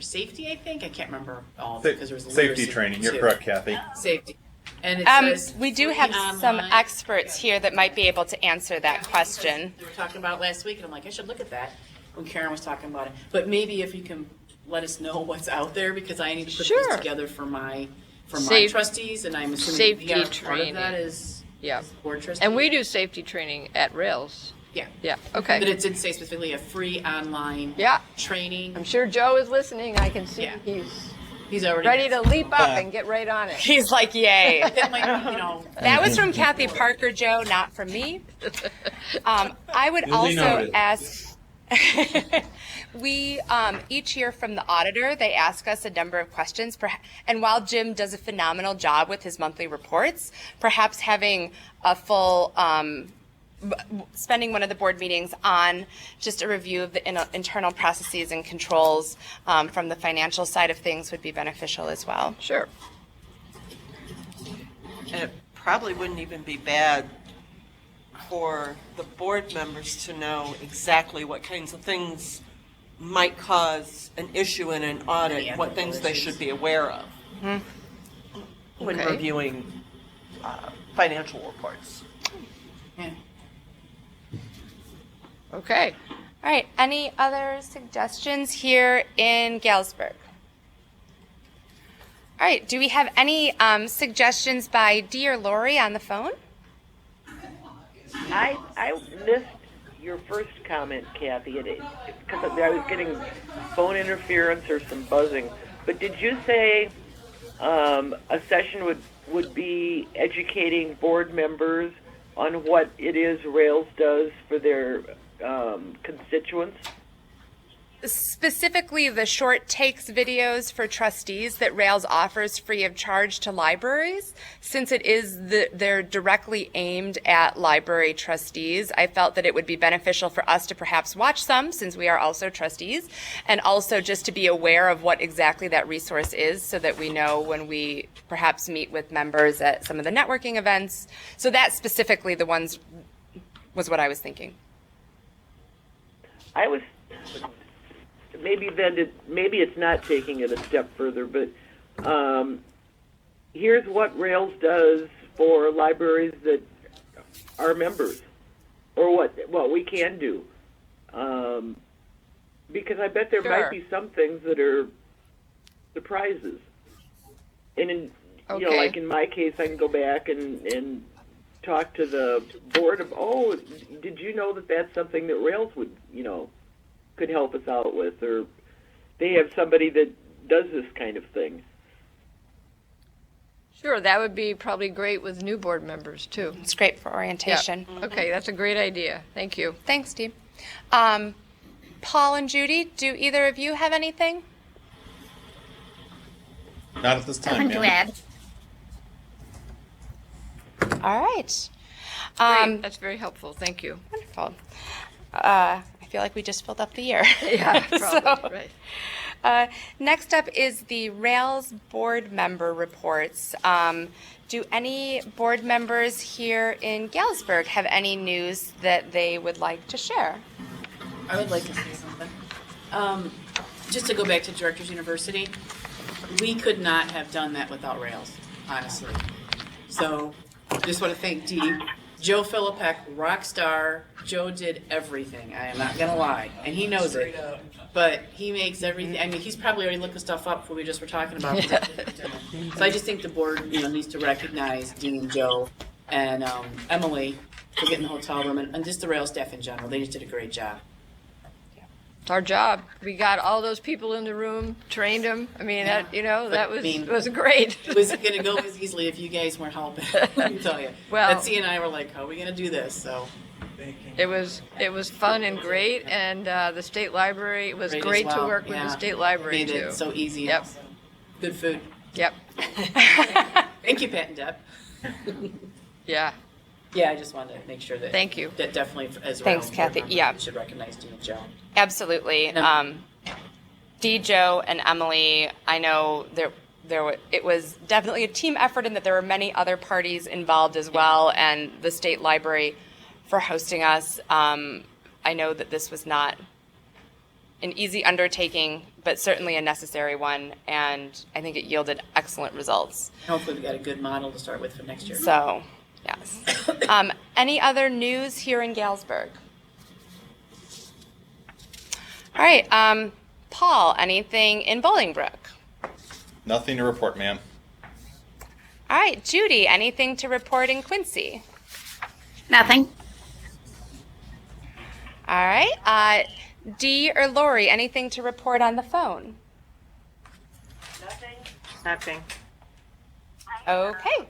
safety, I think. I can't remember all of it because there was a Safety literacy training. You're too. correct, Kathy. Safety. And it says We do free have some online. experts here that might be able to answer that question. We were talking about it last week, and I'm like, I should look at that when Karen was talking about it. But maybe if you can let us know what's out there, because I need to put Sure. this together for my Safe- trustees, and I'm assuming safety we are part training. of that is Yeah. board trustees. And we do safety training at Rails. Yeah. Yeah. Okay. But it did say specifically a free online Yeah. training. I'm sure Joe is listening. I can see Yeah. he's already ready to leap up and get right on it. He's like, yay. It might be, you know. That was from Kathy Parker, Joe, not from me. I would Duly also noted. ask, we each hear from the auditor. They ask us a number of questions. And while Jim does a phenomenal job with his monthly reports, perhaps having a full, spending one of the board meetings on just a review of the internal processes and controls from the financial side of things would be beneficial as well. Sure. And it probably wouldn't even be bad for the board members to know exactly what kinds of things might cause an issue in an audit, Yeah, what things they should be aware of when Okay. reviewing financial reports. Yeah. Okay. All right, any other suggestions here in Galesburg? All right, do we have any suggestions by Dee or Lori on the phone? I missed your first comment, Kathy, because I was getting phone interference or some buzzing. But did you say a session would be educating board members on what it is Rails does for their constituents? Specifically, the short takes videos for trustees that Rails offers free of charge to libraries. Since it is they're directly aimed at library trustees, I felt that it would be beneficial for us to perhaps watch some, since we are also trustees, and also just to be aware of what exactly that resource is so that we know when we perhaps meet with members at some of the networking events. So that specifically, the ones was what I was thinking. I was maybe it's not taking it a step further, but here's what Rails does for libraries that are members, or what we can do, because I bet there might be some things that are surprises, and you know, like in my case, I can go back and talk to the board of, oh, did you know that that's something that Rails would, could help us out with, or they have somebody that does this kind of thing. Sure, that would be probably great with new board members, too. It's great for orientation. Yeah. Okay, that's a great idea. Thank you. Thanks, Steve. Paul and Judy, do either of you have anything? Not at this time, Nothing to ma'am. add. All right. Great. That's very helpful. Thank you. Wonderful. I I feel like we just filled up the year. Yeah, probably, right. Next up is the Rails board member reports. Do any board members here in Galesburg have any news that they would like to share? I would like to say something. Just to go back to Directors University, we could not have done that without Rails, honestly. So, just want to thank Dee. Joe Philippek, rock star. Joe did everything. I am not gonna lie, and he knows it. But he makes everything. I mean, he's probably already looking stuff up before we just were talking about. So I just think the board, needs to recognize Dee and Joe and Emily for getting the hotel room and just the Rail staff in general. They just did a great job. It's our job. We got all those people in the room, trained them. I mean, that was great. It wasn't going to go as easily if you guys weren't helping. Let me tell you. Well, Betsy and I were like, "How are we going to do this?" So it was fun and great, and the state library, it was great to work with the state library made too. it so easy. Yep. Good food. Yep. Thank you, Pat and Deb. Yeah. Yeah, I just wanted to make sure that. Thank you. That definitely, as Thanks, Rails Kathy. board Yeah. members, should recognize Dee and Joe. Absolutely. Dee, Joe, and Emily, I know it was definitely a team effort in that there were many other parties involved as well, and the state library for hosting us. I know that this was not an easy undertaking, but certainly a necessary one, and I think it yielded excellent results. Hopefully we got a good model to start with for next year. So, yes. Any other news here in Galesburg? All right, Paul, anything in Bolingbrook? Nothing to report, ma'am. All right, Judy, anything to report in Quincy? Nothing. All right, Dee or Lori, anything to report on the phone? Nothing. Okay.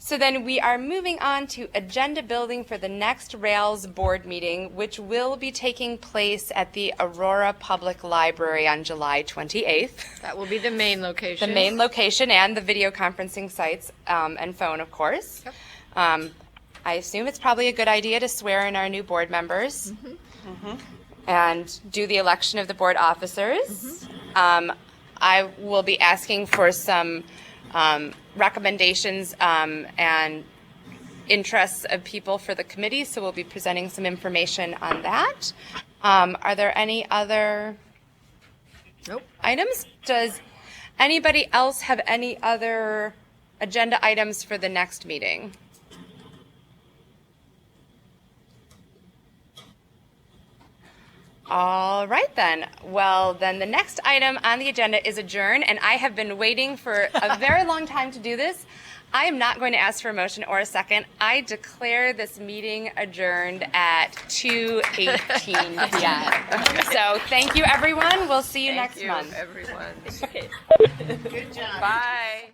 So then we are moving on to agenda building for the next Rails board meeting, which will be taking place at the Aurora Public Library on July 28th. That will be the main location. The main location and the video conferencing sites and phone, of course. Yep. I assume it's probably a good idea to swear in our new board members and do the election of the board officers. I will be asking for some recommendations and interests of people for the committee, so we'll be presenting some information on that. Are there any other items? Does anybody else have any other agenda items for the next meeting? All right then. Well, then the next item on the agenda is adjourn, and I have been waiting for a very long time to do this. I am not going to ask for a motion or a second. I declare this meeting adjourned at 2:18 p.m. So thank you, everyone. We'll see you next month. Everyone. Good job. Bye.